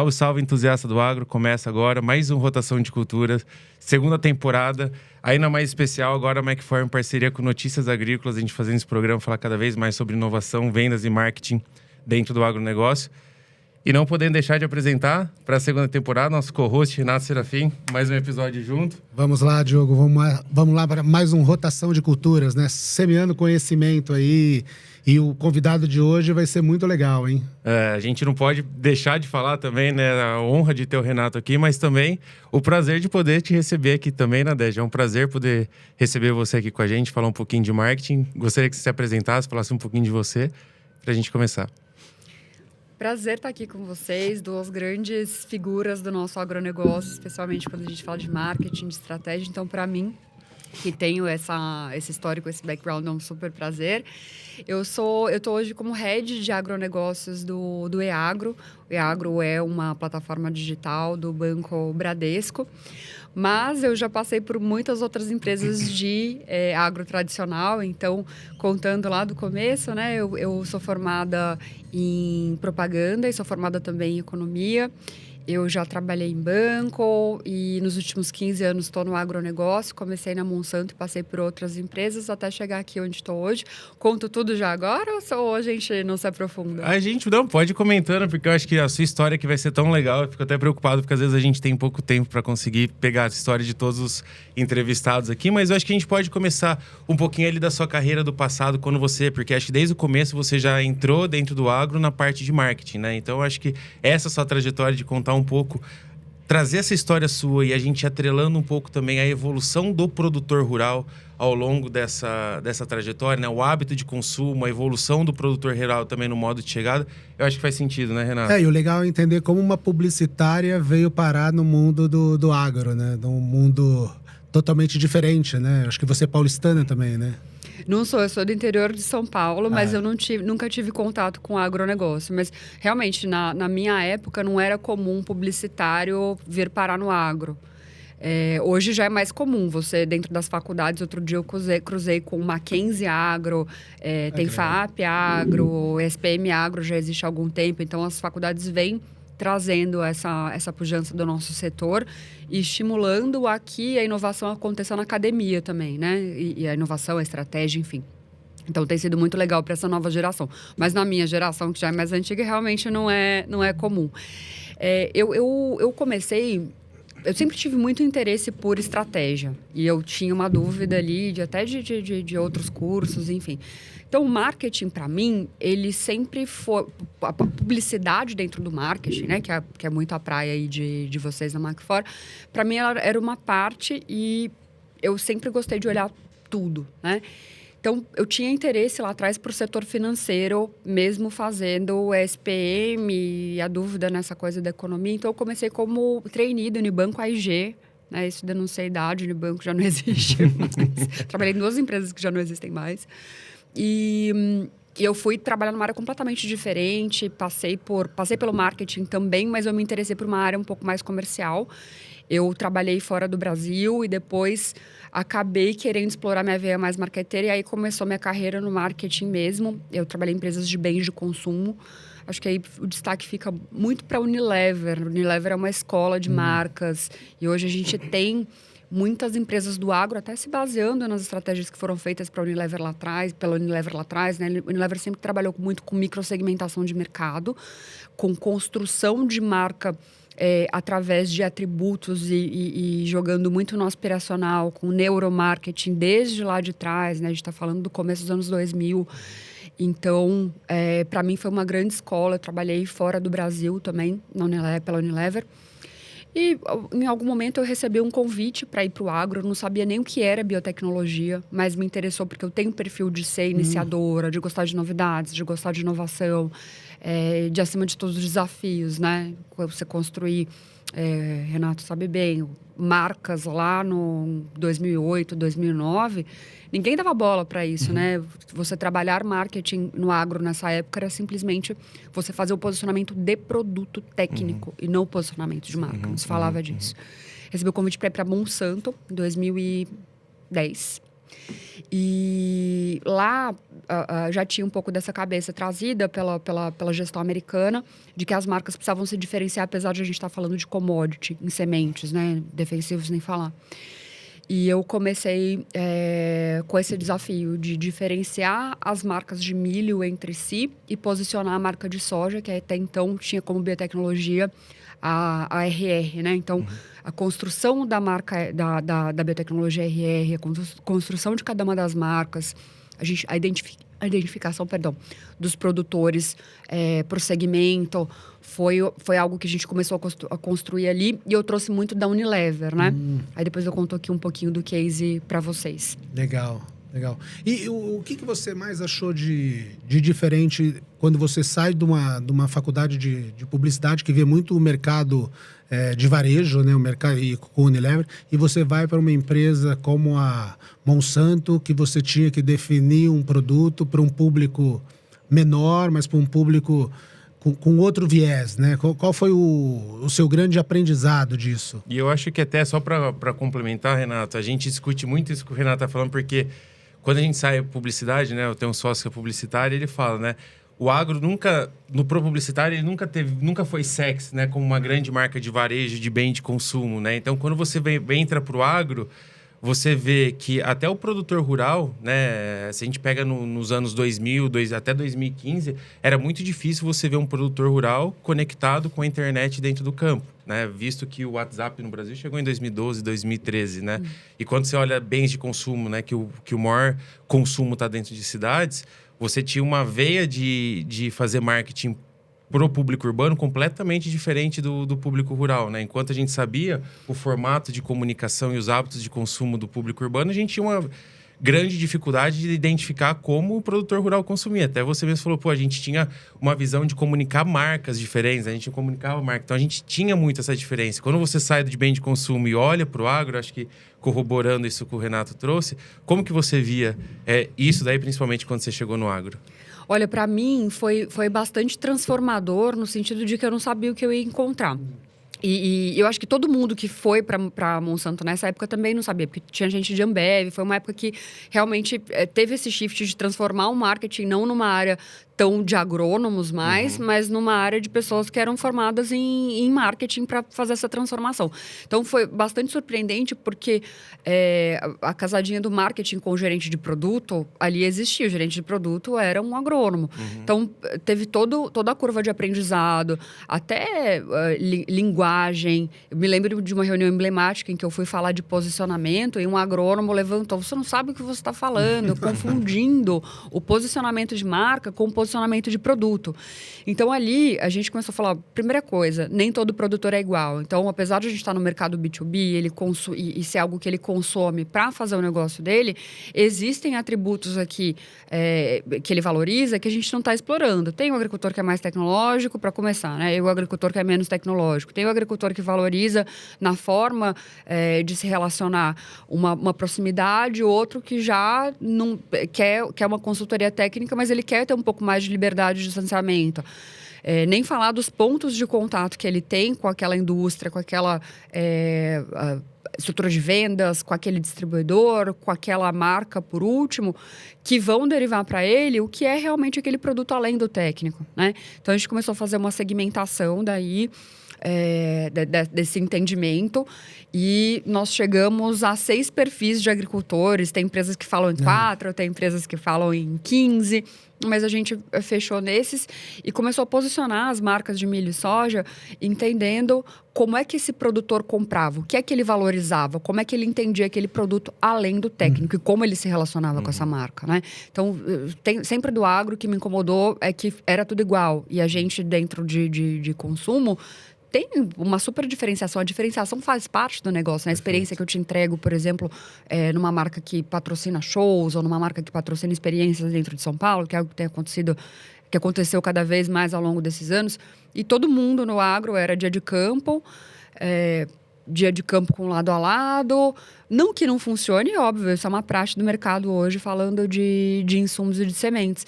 Salve, salve, entusiasta do agro. Começa agora mais um Rotação de Culturas, segunda temporada. Ainda mais especial agora a Macfor em parceria com Notícias Agrícolas. A gente fazendo esse programa, falar cada vez mais sobre inovação, vendas e marketing dentro do agronegócio. E não podendo deixar de apresentar para a segunda temporada nosso co-host Renato Serafim, mais um episódio junto. Vamos lá, Diogo, vamos lá para mais um Rotação de Culturas, né? Semeando conhecimento aí. E o convidado de hoje vai ser muito legal, hein? A gente não pode deixar de falar também, né? A honra de ter o Renato aqui, mas também o prazer de poder te receber aqui também, Nadege. É um prazer poder receber você aqui com a gente, falar um pouquinho de marketing. Gostaria que você se apresentasse, falasse um pouquinho de você, para a gente começar. Prazer estar aqui com vocês, duas grandes figuras do nosso agronegócio, especialmente quando a gente fala de marketing, de estratégia. Então, para mim, que tenho esse histórico, esse background, é um super prazer. Eu estou hoje como head de agronegócios do EAgro. O EAgro é uma plataforma digital do Banco Bradesco. Mas eu já passei por muitas outras empresas de agro tradicional. Então, contando lá do começo, né? Eu sou formada em propaganda e sou formada também em economia. Eu já trabalhei em banco e nos últimos 15 anos estou no agronegócio. Comecei na Monsanto e passei por outras empresas até chegar aqui onde estou hoje. Conto tudo já agora ou a gente não se aprofunda? A gente não pode ir comentando, porque eu acho que a sua história que vai ser tão legal. Eu fico até preocupado, porque às vezes a gente tem pouco tempo para conseguir pegar a história de todos os entrevistados aqui. Mas eu acho que a gente pode começar um pouquinho ali da sua carreira do passado, porque acho que desde o começo você já entrou dentro do agro na parte de marketing, né? Então eu acho que essa sua trajetória de contar um pouco, trazer essa história sua e a gente atrelando um pouco também a evolução do produtor rural ao longo dessa trajetória, né? O hábito de consumo, a evolução do produtor rural também no modo de chegada, eu acho que faz sentido, né, Renato? E o legal é entender como uma publicitária veio parar no mundo do agro, né? Num mundo totalmente diferente, né? Acho que você é paulistana também, né? Não sou, eu sou do interior de São Paulo, mas eu nunca tive contato com agronegócio. Mas, realmente, na minha época, não era comum publicitário vir parar no agro. Hoje já é mais comum. Você, dentro das faculdades, outro dia eu cruzei com o Mackenzie Agro, tem FAP Agro, SPM Agro já existe há algum tempo. Então, as faculdades vêm trazendo essa pujança do nosso setor e estimulando aqui a inovação acontecer na academia também, né? E a inovação, a estratégia, enfim. Então, tem sido muito legal para essa nova geração. Mas na minha geração, que já é mais antiga, realmente não é comum. Eu comecei... Eu sempre tive muito interesse por estratégia. E eu tinha uma dúvida ali de outros cursos, enfim. Então, o marketing, para mim, ele sempre foi... A publicidade dentro do marketing, né? Que é muito a praia aí de vocês na Macfor. Para mim, ela era uma parte e eu sempre gostei de olhar tudo, né? Então, eu tinha interesse lá atrás por setor financeiro, mesmo fazendo o SPM e a dúvida nessa coisa da economia. Então, eu comecei como trainee do Unibanco AIG, né? Isso ainda não sei a idade, o Unibanco já não existe mais. Trabalhei em 2 empresas que já não existem mais. E eu fui trabalhar numa área completamente diferente, passei pelo marketing também, mas eu me interessei por uma área um pouco mais comercial. Eu trabalhei fora do Brasil e depois acabei querendo explorar minha veia mais marqueteira e aí começou minha carreira no marketing mesmo. Eu trabalhei em empresas de bens de consumo. Acho que aí o destaque fica muito para a Unilever. A Unilever é uma escola de marcas e hoje a gente tem muitas empresas do agro até se baseando nas estratégias que foram feitas pela Unilever lá atrás, né? A Unilever sempre trabalhou muito com microsegmentação de mercado, com construção de marca através de atributos e jogando muito no aspiracional, com neuromarketing desde lá de trás, né? A gente está falando do começo dos anos 2000. Então, para mim foi uma grande escola. Eu trabalhei fora do Brasil também, pela Unilever. E, em algum momento, eu recebi um convite para ir para o agro. Eu não sabia nem o que era biotecnologia, mas me interessou porque eu tenho um perfil de ser iniciadora, de gostar de novidades, de gostar de inovação, de, acima de todos, os desafios, né? Você construir, Renato sabe bem, marcas lá no 2008, 2009... Ninguém dava bola para isso, né? Você trabalhar marketing no agro nessa época era simplesmente você fazer o posicionamento de produto técnico e não o posicionamento de marca. Não se falava disso. Recebi o convite para ir para Monsanto em 2010. E lá já tinha um pouco dessa cabeça trazida pela gestão americana, de que as marcas precisavam se diferenciar, apesar de a gente estar falando de commodity, em sementes, né? Defensivos nem falar. E eu comecei com esse desafio de diferenciar as marcas de milho entre si e posicionar a marca de soja, que até então tinha como biotecnologia a RR, né? Então, a construção da marca da biotecnologia RR, a construção de cada uma das marcas, a identificação, dos produtores por segmento, foi algo que a gente começou a construir ali, e eu trouxe muito da Unilever, né? Aí depois eu conto aqui um pouquinho do case para vocês. Legal. E o que você mais achou de diferente quando você sai de uma faculdade de publicidade que vê muito o mercado de varejo, né, o mercado com o Unilever, e você vai para uma empresa como a Monsanto, que você tinha que definir um produto para um público menor, mas para um público com outro viés, né? Qual foi o seu grande aprendizado disso? E eu acho que até só para complementar, Renato, a gente discute muito isso que o Renato está falando, porque quando a gente sai publicidade, né? Eu tenho um sócio que é publicitário, ele fala, né? O agro no pro publicitário, ele nunca foi sexy, né? Como uma grande marca de varejo, de bem de consumo, né? Então, quando você entra pro agro, você vê que até o produtor rural, né? Se a gente pega nos anos 2000, até 2015, era muito difícil você ver um produtor rural conectado com a internet dentro do campo, né? Visto que o WhatsApp no Brasil chegou em 2012, 2013, né? E quando você olha bens de consumo, né? Que o maior consumo está dentro de cidades, você tinha uma veia de fazer marketing pro público urbano completamente diferente do público rural, né? Enquanto a gente sabia o formato de comunicação e os hábitos de consumo do público urbano, a gente tinha uma grande dificuldade de identificar como o produtor rural consumia. Até você mesmo falou, a gente tinha uma visão de comunicar marcas diferentes, a gente comunicava marca. Então, a gente tinha muito essa diferença. Quando você sai de bem de consumo e olha para o agro, acho que corroborando isso que o Renato trouxe, como que você via isso daí, principalmente quando você chegou no agro? Olha, para mim foi bastante transformador no sentido de que eu não sabia o que eu ia encontrar. E eu acho que todo mundo que foi para Monsanto nessa época também não sabia, porque tinha gente de Ambev. Foi uma época que realmente teve esse shift de transformar o marketing não numa área tão de agrônomos mais, mas numa área de pessoas que eram formadas em marketing para fazer essa transformação. Então, foi bastante surpreendente, porque a casadinha do marketing com o gerente de produto, ali existia. O gerente de produto era um agrônomo. Então, teve toda a curva de aprendizado, até linguagem. Eu me lembro de uma reunião emblemática em que eu fui falar de posicionamento e um agrônomo levantou: você não sabe o que você está falando, confundindo o posicionamento de marca com o posicionamento de produto. Então, ali, a gente começou a falar, primeira coisa, nem todo produtor é igual. Então, apesar de a gente estar no mercado B2B e ser algo que ele consome para fazer o negócio dele, existem atributos aqui que ele valoriza que a gente não está explorando. Tem o agricultor que é mais tecnológico, para começar, né? E o agricultor que é menos tecnológico. Tem o agricultor que valoriza na forma de se relacionar uma proximidade, outro que já não quer uma consultoria técnica, mas ele quer ter um pouco mais de liberdade de distanciamento. Nem falar dos pontos de contato que ele tem com aquela indústria, com aquela estrutura de vendas, com aquele distribuidor, com aquela marca, por último, que vão derivar para ele o que é realmente aquele produto além do técnico, né? Então, a gente começou a fazer uma segmentação daí, desse entendimento, e nós chegamos a 6 perfis de agricultores. Tem empresas que falam em 4, tem empresas que falam em 15, mas a gente fechou nesses e começou a posicionar as marcas de milho e soja, entendendo como é que esse produtor comprava, o que é que ele valorizava, como é que ele entendia aquele produto além do técnico e como ele se relacionava com essa marca, né? Então, sempre do agro, que me incomodou é que era tudo igual, e a gente, dentro de consumo, tem uma super diferenciação. A diferenciação faz parte do negócio, né? A experiência que eu te entrego, por exemplo, numa marca que patrocina shows ou numa marca que patrocina experiências dentro de São Paulo, que é algo que aconteceu cada vez mais ao longo desses anos. E todo mundo no agro era dia de campo com lado a lado. Não que não funcione, óbvio, isso é uma praxe do mercado hoje, falando de insumos e de sementes.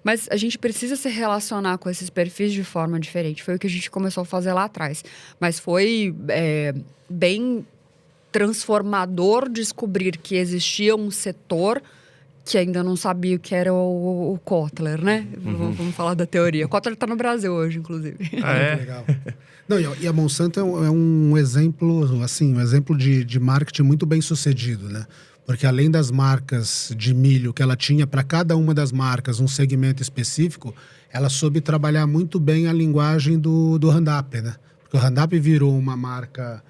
Mas a gente precisa se relacionar com esses perfis de forma diferente. Foi o que a gente começou a fazer lá atrás. Mas foi bem transformador descobrir que existia um setor que ainda não sabia o que era o Kotler, né? Vamos falar da teoria. O Kotler está no Brasil hoje, inclusive. Ah, é? Legal. Não, e a Monsanto é um exemplo, assim, um exemplo de marketing muito bem sucedido, né? Porque além das marcas de milho que ela tinha para cada uma das marcas um segmento específico, ela soube trabalhar muito bem a linguagem do Roundup, né? Porque o Roundup virou uma marca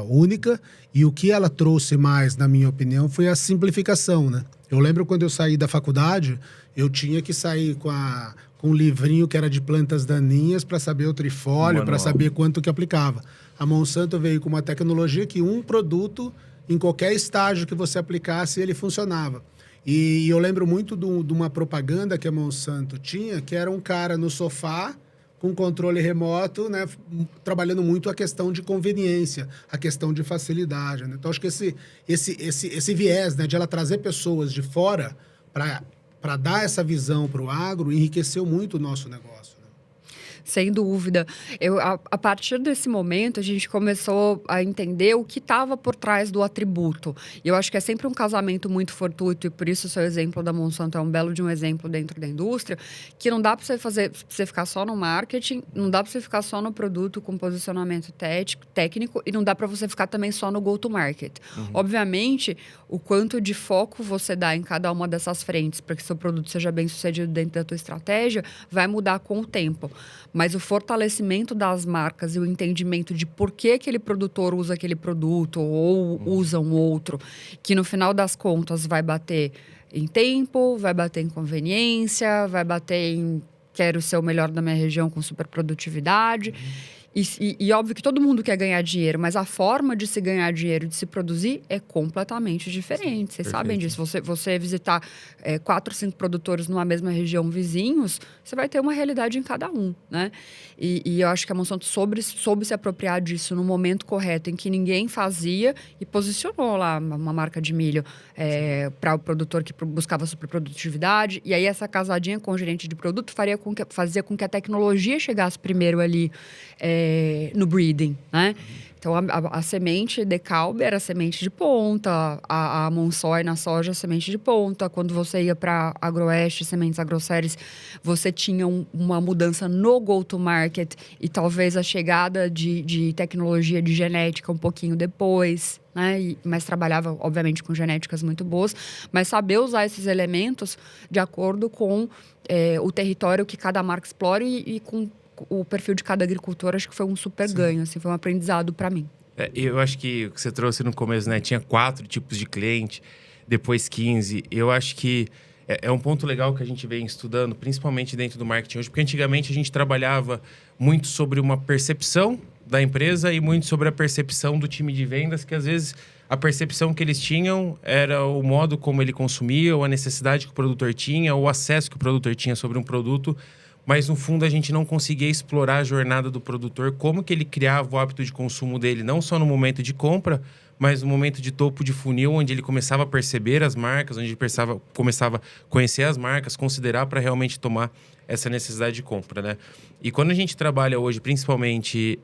única e o que ela trouxe mais, na minha opinião, foi a simplificação, né? Eu lembro quando eu saí da faculdade, eu tinha que sair com um livrinho que era de plantas daninhas para saber o trifólio, para saber quanto que aplicava. A Monsanto veio com uma tecnologia que um produto, em qualquer estágio que você aplicasse, ele funcionava. E eu lembro muito de uma propaganda que a Monsanto tinha, que era um cara no sofá, com controle remoto, né, trabalhando muito a questão de conveniência, a questão de facilidade, né? Então, acho que esse viés, né, de ela trazer pessoas de fora para dar essa visão para o agro enriqueceu muito o nosso negócio. Sem dúvida. A partir desse momento, a gente começou a entender o que estava por trás do atributo. E eu acho que é sempre um casamento muito fortuito, e por isso o seu exemplo da Monsanto é um belo de um exemplo dentro da indústria, que não dá para você ficar só no marketing, não dá para você ficar só no produto com posicionamento técnico, e não dá para você ficar também só no go-to-market. Obviamente, o quanto de foco você dá em cada uma dessas frentes para que seu produto seja bem sucedido dentro da tua estratégia, vai mudar com o tempo. Mas o fortalecimento das marcas e o entendimento de por que aquele produtor usa aquele produto ou usa um outro, que no final das contas vai bater em tempo, vai bater em conveniência, vai bater em quero ser o melhor da minha região com superprodutividade. E óbvio que todo mundo quer ganhar dinheiro, mas a forma de se ganhar dinheiro, de se produzir, é completamente diferente. Vocês sabem disso. Você visitar 4, 5 produtores numa mesma região vizinhos, você vai ter uma realidade em cada um, né? E eu acho que a Monsanto soube se apropriar disso no momento correto, em que ninguém fazia, e posicionou lá uma marca de milho para o produtor que buscava superprodutividade. E aí essa casadinha com o gerente de produto fazia com que a tecnologia chegasse primeiro ali no breeding, né? Então, a semente de Kalb era a semente de ponta, a Monsoy na soja, a semente de ponta. Quando você ia para Agroeste, sementes Agroceres, você tinha uma mudança no go-to-market e talvez a chegada de tecnologia de genética um pouquinho depois, né? Mas trabalhava, obviamente, com genéticas muito boas. Mas saber usar esses elementos de acordo com o território que cada marca explora e com o perfil de cada agricultor, acho que foi um super ganho, assim, foi um aprendizado para mim. Eu acho que o que você trouxe no começo, né? Tinha 4 tipos de cliente, depois 15. Eu acho que é um ponto legal que a gente vem estudando, principalmente dentro do marketing hoje, porque antigamente a gente trabalhava muito sobre uma percepção da empresa e muito sobre a percepção do time de vendas, que às vezes a percepção que eles tinham era o modo como ele consumia, ou a necessidade que o produtor tinha, ou o acesso que o produtor tinha sobre um produto. Mas, no fundo, a gente não conseguia explorar a jornada do produtor, como que ele criava o hábito de consumo dele, não só no momento de compra, mas no momento de topo de funil, onde ele começava a perceber as marcas, onde ele começava a conhecer as marcas, considerar para realmente tomar essa necessidade de compra, né? E quando a gente trabalha hoje, principalmente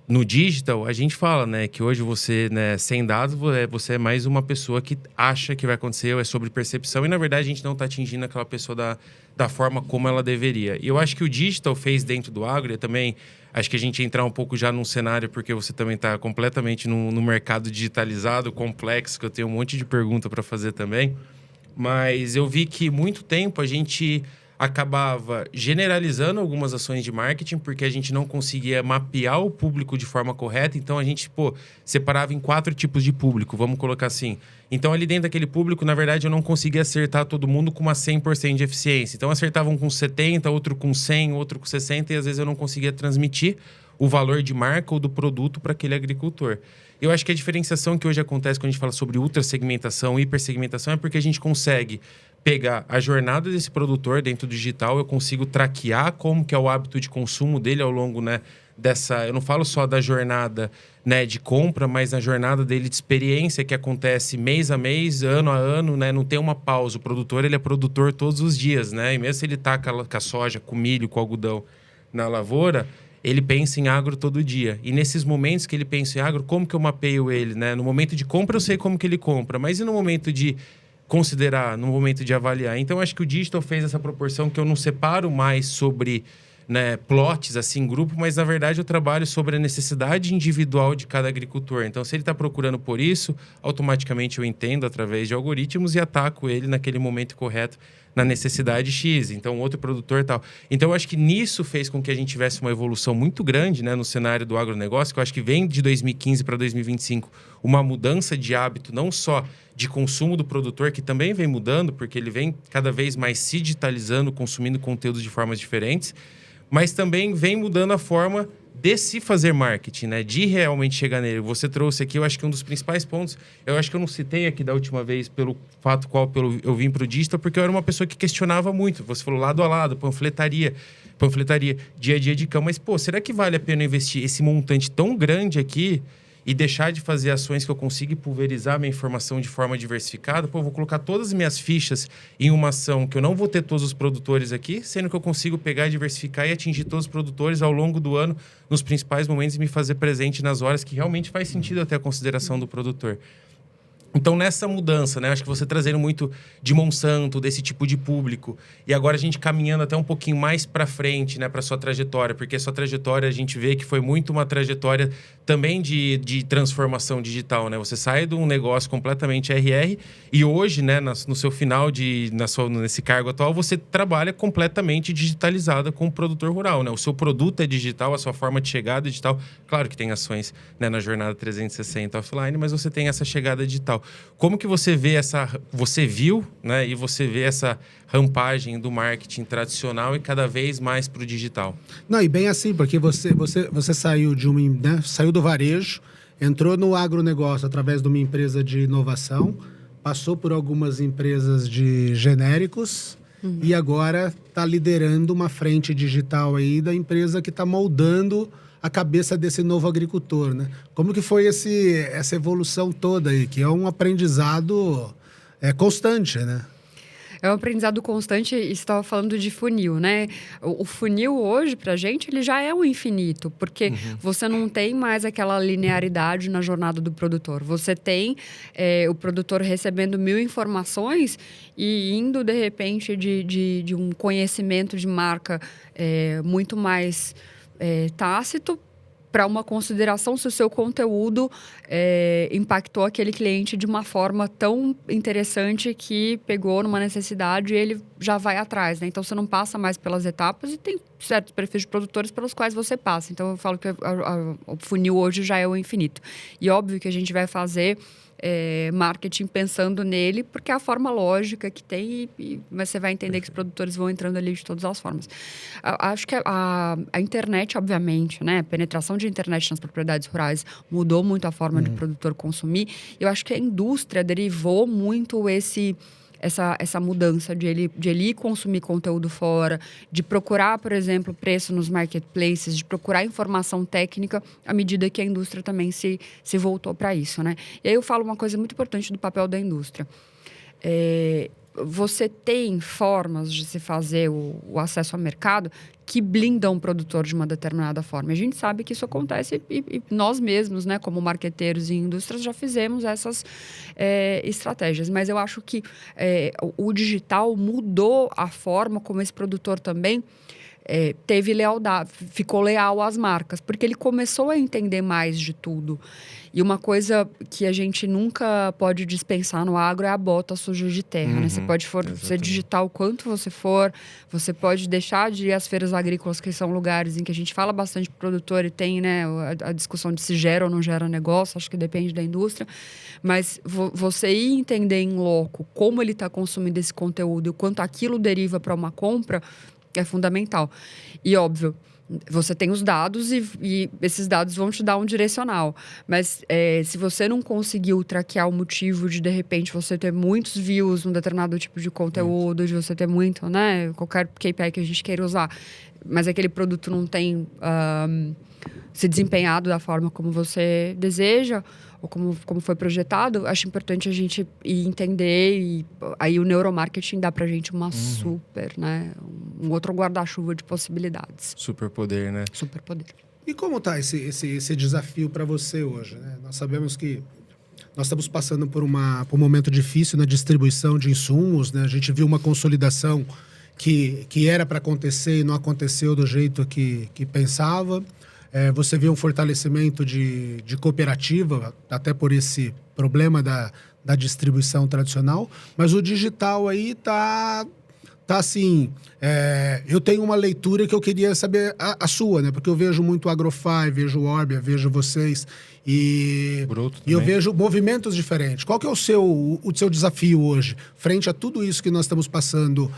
no digital, a gente fala, né, que hoje você, né, sem dados, você é mais uma pessoa que acha que vai acontecer, ou é sobre percepção, e na verdade a gente não está atingindo aquela pessoa da forma como ela deveria. E eu acho que o digital fez dentro do agro, e também acho que a gente entrar um pouco já num cenário, porque você também está completamente no mercado digitalizado, complexo, que eu tenho um monte de pergunta para fazer também. Mas eu vi que muito tempo a gente acabava generalizando algumas ações de marketing, porque a gente não conseguia mapear o público de forma correta. Então, a gente, separava em 4 tipos de público, vamos colocar assim. Então, ali dentro daquele público, na verdade, eu não conseguia acertar todo mundo com uma 100% de eficiência. Então, acertava um com 70, outro com 100, outro com 60, e às vezes eu não conseguia transmitir o valor de marca ou do produto para aquele agricultor. Eu acho que a diferenciação que hoje acontece quando a gente fala sobre ultrasegmentação, hipersegmentação, é porque a gente consegue pegar a jornada desse produtor dentro do digital, eu consigo traquear como que é o hábito de consumo dele ao longo, né, eu não falo só da jornada, né, de compra, mas na jornada dele de experiência, que acontece mês a mês, ano a ano, né, não tem uma pausa. O produtor, ele é produtor todos os dias, né, e mesmo se ele tá com a soja, com o milho, com o algodão na lavoura, ele pensa em agro todo dia. E nesses momentos que ele pensa em agro, como que eu mapeio ele, né? No momento de compra, eu sei como que ele compra. Mas e no momento de considerar, no momento de avaliar? Então, acho que o digital fez essa proporção que eu não separo mais sobre, né, plots, assim, grupo, mas, na verdade, eu trabalho sobre a necessidade individual de cada agricultor. Então, se ele está procurando por isso, automaticamente eu entendo através de algoritmos e ataco ele naquele momento correto, na necessidade X, então outro produtor e tal. Então, eu acho que nisso fez com que a gente tivesse uma evolução muito grande, né, no cenário do agronegócio, que eu acho que vem de 2015 para 2025 uma mudança de hábito, não só de consumo do produtor, que também vem mudando, porque ele vem cada vez mais se digitalizando, consumindo conteúdos de formas diferentes, mas também vem mudando a forma de se fazer marketing, né? De realmente chegar nele. Você trouxe aqui, eu acho que um dos principais pontos, eu acho que eu não citei aqui da última vez pelo fato eu vim para o digital, porque eu era uma pessoa que questionava muito. Você falou lado a lado, panfletaria, dia a dia de campo. Mas, pô, será que vale a pena investir esse montante tão grande aqui e deixar de fazer ações que eu consiga pulverizar minha informação de forma diversificada? Pô, eu vou colocar todas as minhas fichas em uma ação que eu não vou ter todos os produtores aqui, sendo que eu consigo pegar, diversificar e atingir todos os produtores ao longo do ano, nos principais momentos, e me fazer presente nas horas que realmente faz sentido até a consideração do produtor. Então, nessa mudança, né? Acho que você trazendo muito de Monsanto, desse tipo de público, e agora a gente caminhando até um pouquinho mais para frente, né? Para sua trajetória, porque a sua trajetória a gente vê que foi muito uma trajetória também de transformação digital, né? Você sai de um negócio completamente RR e hoje, né? No seu final, nesse cargo atual, você trabalha completamente digitalizada com o produtor rural, né? O seu produto é digital, a sua forma de chegada é digital. Claro que tem ações, né, na jornada 360 offline, mas você tem essa chegada digital. Como que você vê você viu, né, e você vê essa rampagem do marketing tradicional e cada vez mais para o digital? Não, e bem assim, porque você saiu né, saiu do varejo, entrou no agronegócio através de uma empresa de inovação, passou por algumas empresas de genéricos e agora está liderando uma frente digital aí da empresa que está moldando a cabeça desse novo agricultor, né? Como que foi essa evolução toda aí, que é um aprendizado constante, né? É um aprendizado constante, e você estava falando de funil, né? O funil hoje, para a gente, ele já é o infinito, porque você não tem mais aquela linearidade na jornada do produtor. Você tem o produtor recebendo 1000 informações e indo, de repente, de um conhecimento de marca muito mais tácito para uma consideração se o seu conteúdo impactou aquele cliente de uma forma tão interessante que pegou numa necessidade e ele já vai atrás, né? Então, você não passa mais pelas etapas e tem certos perfis de produtores pelos quais você passa. Então, eu falo que o funil hoje já é o infinito. E óbvio que a gente vai fazer marketing pensando nele, porque é a forma lógica que tem, mas você vai entender que os produtores vão entrando ali de todas as formas. Acho que a internet, obviamente, né? A penetração de internet nas propriedades rurais mudou muito a forma do produtor consumir. Eu acho que a indústria derivou muito essa mudança de ele ir consumir conteúdo fora, de procurar, por exemplo, preço nos marketplaces, de procurar informação técnica à medida que a indústria também se voltou para isso, né? E aí eu falo uma coisa muito importante do papel da indústria. Você tem formas de se fazer o acesso ao mercado que blindam o produtor de uma determinada forma. A gente sabe que isso acontece e nós mesmos, né, como marqueteiros e indústrias, já fizemos essas estratégias. Mas eu acho que o digital mudou a forma como esse produtor também teve lealdade, ficou leal às marcas, porque ele começou a entender mais de tudo. E uma coisa que a gente nunca pode dispensar no agro é a bota suja de terra, né? Você pode ser digital o quanto você for, você pode deixar de ir às feiras agrícolas, que são lugares em que a gente fala bastante pro produtor e tem, né, a discussão de se gera ou não gera negócio, acho que depende da indústria, mas você ir entender em loco como ele está consumindo esse conteúdo e o quanto aquilo deriva para uma compra é fundamental. E, óbvio, você tem os dados e esses dados vão te dar um direcional. Mas se você não conseguiu traquear o motivo de repente, você ter muitos views num determinado tipo de conteúdo, de você ter muito, né? Qualquer KPI que a gente queira usar, mas aquele produto não tem se desempenhado da forma como você deseja ou como foi projetado, acho importante a gente ir entender e aí o neuromarketing dá pra gente uma super, né? um outro guarda-chuva de possibilidades. Superpoder, né? Superpoder. E como está esse desafio para você hoje, né? Nós sabemos que nós estamos passando por um momento difícil na distribuição de insumos, né? A gente viu uma consolidação que era para acontecer e não aconteceu do jeito que pensava. Você vê um fortalecimento de cooperativa, até por esse problema da distribuição tradicional, mas o digital aí tá assim, eu tenho uma leitura que eu queria saber a sua, né? Porque eu vejo muito Agrofy, vejo Orbia, vejo vocês e eu vejo movimentos diferentes. Qual que é o seu desafio hoje, frente a tudo isso que nós estamos passando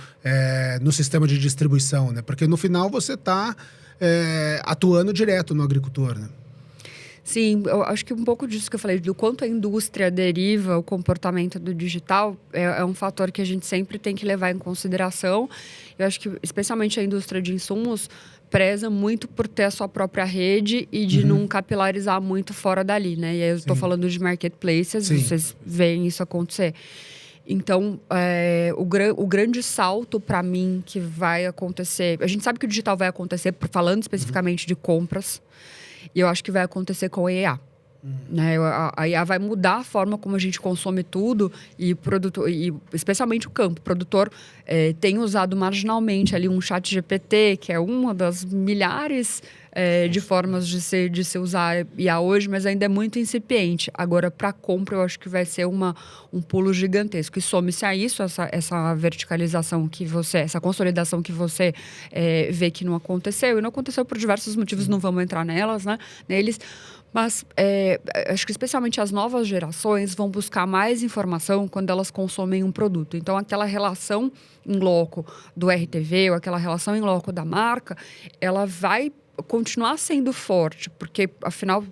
no sistema de distribuição, né? Porque no final você está atuando direto no agricultor, né? Sim, eu acho que um pouco disso que eu falei, do quanto a indústria deriva o comportamento do digital, é um fator que a gente sempre tem que levar em consideração. Eu acho que, especialmente a indústria de insumos, preza muito por ter a sua própria rede e de não capilarizar muito fora dali, né? E aí eu estou falando de marketplaces, vocês veem isso acontecer. Então, o grande salto para mim que vai acontecer... A gente sabe que o digital vai acontecer, falando especificamente de compras, e eu acho que vai acontecer com a IA. Né? A IA vai mudar a forma como a gente consome tudo e especialmente o campo. O produtor tem usado marginalmente ali um chat GPT, que é uma das milhares de formas de se usar IA hoje, mas ainda é muito incipiente. Agora, para compra, eu acho que vai ser um pulo gigantesco. E some-se a isso, essa verticalização essa consolidação que você vê que não aconteceu. E não aconteceu por diversos motivos, não vamos entrar neles. Mas acho que especialmente as novas gerações vão buscar mais informação quando elas consomem um produto. Então, aquela relação em loco do RTV ou aquela relação em loco da marca, ela vai continuar sendo forte, porque, afinal,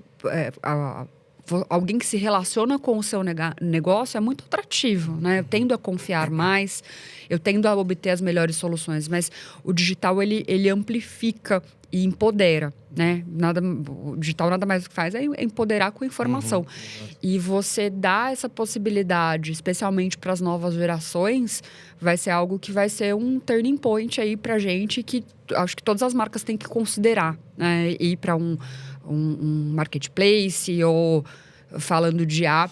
alguém que se relaciona com o seu negócio é muito atrativo, né? Eu tendo a confiar mais, eu tendo a obter as melhores soluções, mas o digital, ele amplifica e empodera, né? O digital nada mais que faz é empoderar com informação. E você dá essa possibilidade, especialmente para as novas gerações, vai ser algo que vai ser um turning point aí para a gente, que acho que todas as marcas têm que considerar, né? Ir para um marketplace ou, falando de IA,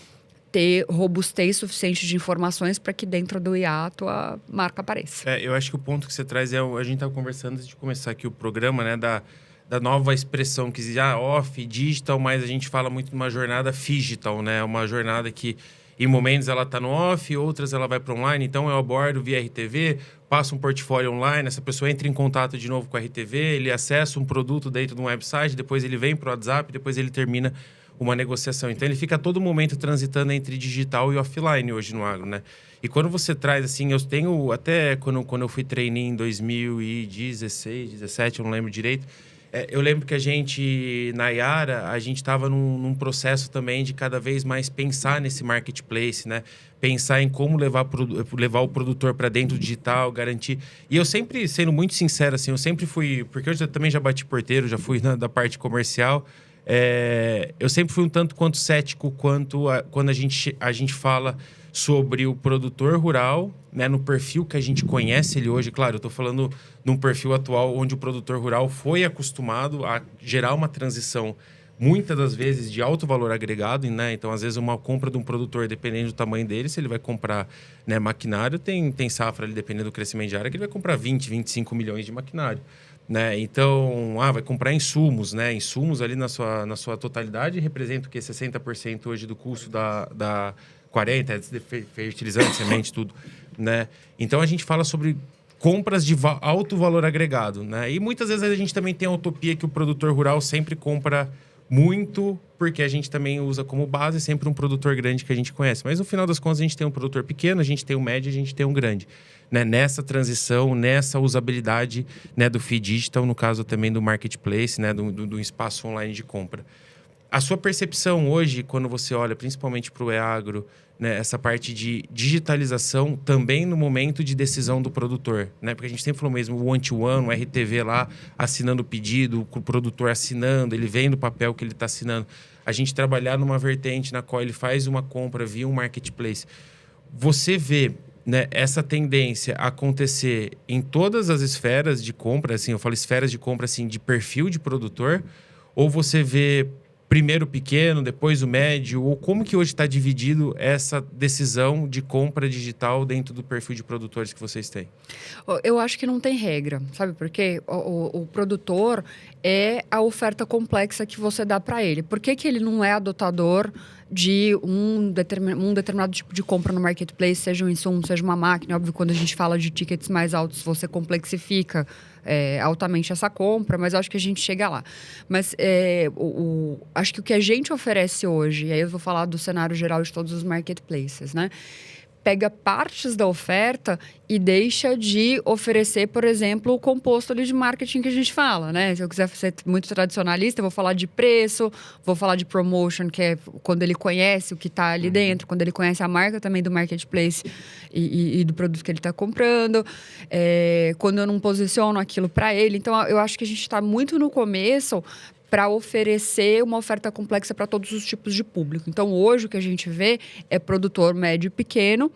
ter robustez suficiente de informações para que dentro do IA a tua marca apareça. Eu acho que o ponto que você traz a gente estava conversando antes de começar aqui o programa, né, da nova expressão que diz off, digital, mas a gente fala muito de uma jornada phygital, né, uma jornada que em momentos ela está no off, outras ela vai para online, então eu abordo via RTV, passo um portfólio online, essa pessoa entra em contato de novo com a RTV, ele acessa um produto dentro de um website, depois ele vem para o WhatsApp, depois ele termina uma negociação. Então, ele fica a todo momento transitando entre digital e offline hoje no agro, né? E quando você traz, assim, eu tenho até quando eu fui trainee em 2016, 17, eu não lembro direito, eu lembro que a gente, na Yara, a gente estava num processo também de cada vez mais pensar nesse marketplace, né? Pensar em como levar o produtor para dentro do digital, garantir... E eu sempre, sendo muito sincero, assim, eu sempre fui... Porque eu também já bati porteiro, já fui da parte comercial... eu sempre fui um tanto quanto cético quando a gente fala sobre o produtor rural, né, no perfil que a gente conhece ele hoje. Claro, eu estou falando num perfil atual onde o produtor rural foi acostumado a gerar uma transição, muitas das vezes, de alto valor agregado, né? Então, às vezes, uma compra de um produtor, dependendo do tamanho dele, se ele vai comprar, né, maquinário, tem safra ali, dependendo do crescimento de área, que ele vai comprar 20, 25 milhões de maquinário. Né? Então, vai comprar insumos, né? Insumos ali na sua totalidade representa o quê? 60% hoje do custo da 40%, de fertilizante, semente, tudo, né? Então, a gente fala sobre compras de alto valor agregado, né? E muitas vezes a gente também tem a utopia que o produtor rural sempre compra muito, porque a gente também usa como base sempre um produtor grande que a gente conhece. Mas, no final das contas, a gente tem um produtor pequeno, a gente tem um médio, a gente tem um grande. Né? Nessa transição, nessa usabilidade, né, do feed digital, no caso também do marketplace, né, do espaço online de compra. A sua percepção hoje, quando você olha principalmente para o e-agro, né, essa parte de digitalização também no momento de decisão do produtor, né? Porque a gente sempre falou mesmo o one-to-one, o RTV lá assinando o pedido, o produtor assinando, ele vendo o papel que ele está assinando. A gente trabalhar numa vertente na qual ele faz uma compra via um marketplace. Você vê né, essa tendência acontecer em todas as esferas de compra, assim, eu falo esferas de compra, assim, de perfil de produtor, ou você vê primeiro o pequeno, depois o médio, ou como que hoje está dividido essa decisão de compra digital dentro do perfil de produtores que vocês têm? Eu acho que não tem regra, sabe por quê? O produtor é a oferta complexa que você dá para ele. Por que ele não é adotador de um determinado tipo de compra no marketplace, seja um insumo, seja uma máquina? Óbvio, quando a gente fala de tickets mais altos, você complexifica altamente essa compra, mas eu acho que a gente chega lá. Mas acho que o que a gente oferece hoje, e aí eu vou falar do cenário geral de todos os marketplaces, né? Pega partes da oferta e deixa de oferecer, por exemplo, o composto ali de marketing que a gente fala, né? Se eu quiser ser muito tradicionalista, eu vou falar de preço, vou falar de promotion, que é quando ele conhece o que está ali dentro, quando ele conhece a marca também do marketplace e do produto que ele está comprando, quando eu não posiciono aquilo para ele. Então, eu acho que a gente está muito no começo para oferecer uma oferta complexa para todos os tipos de público. Então, hoje, o que a gente vê é produtor médio e pequeno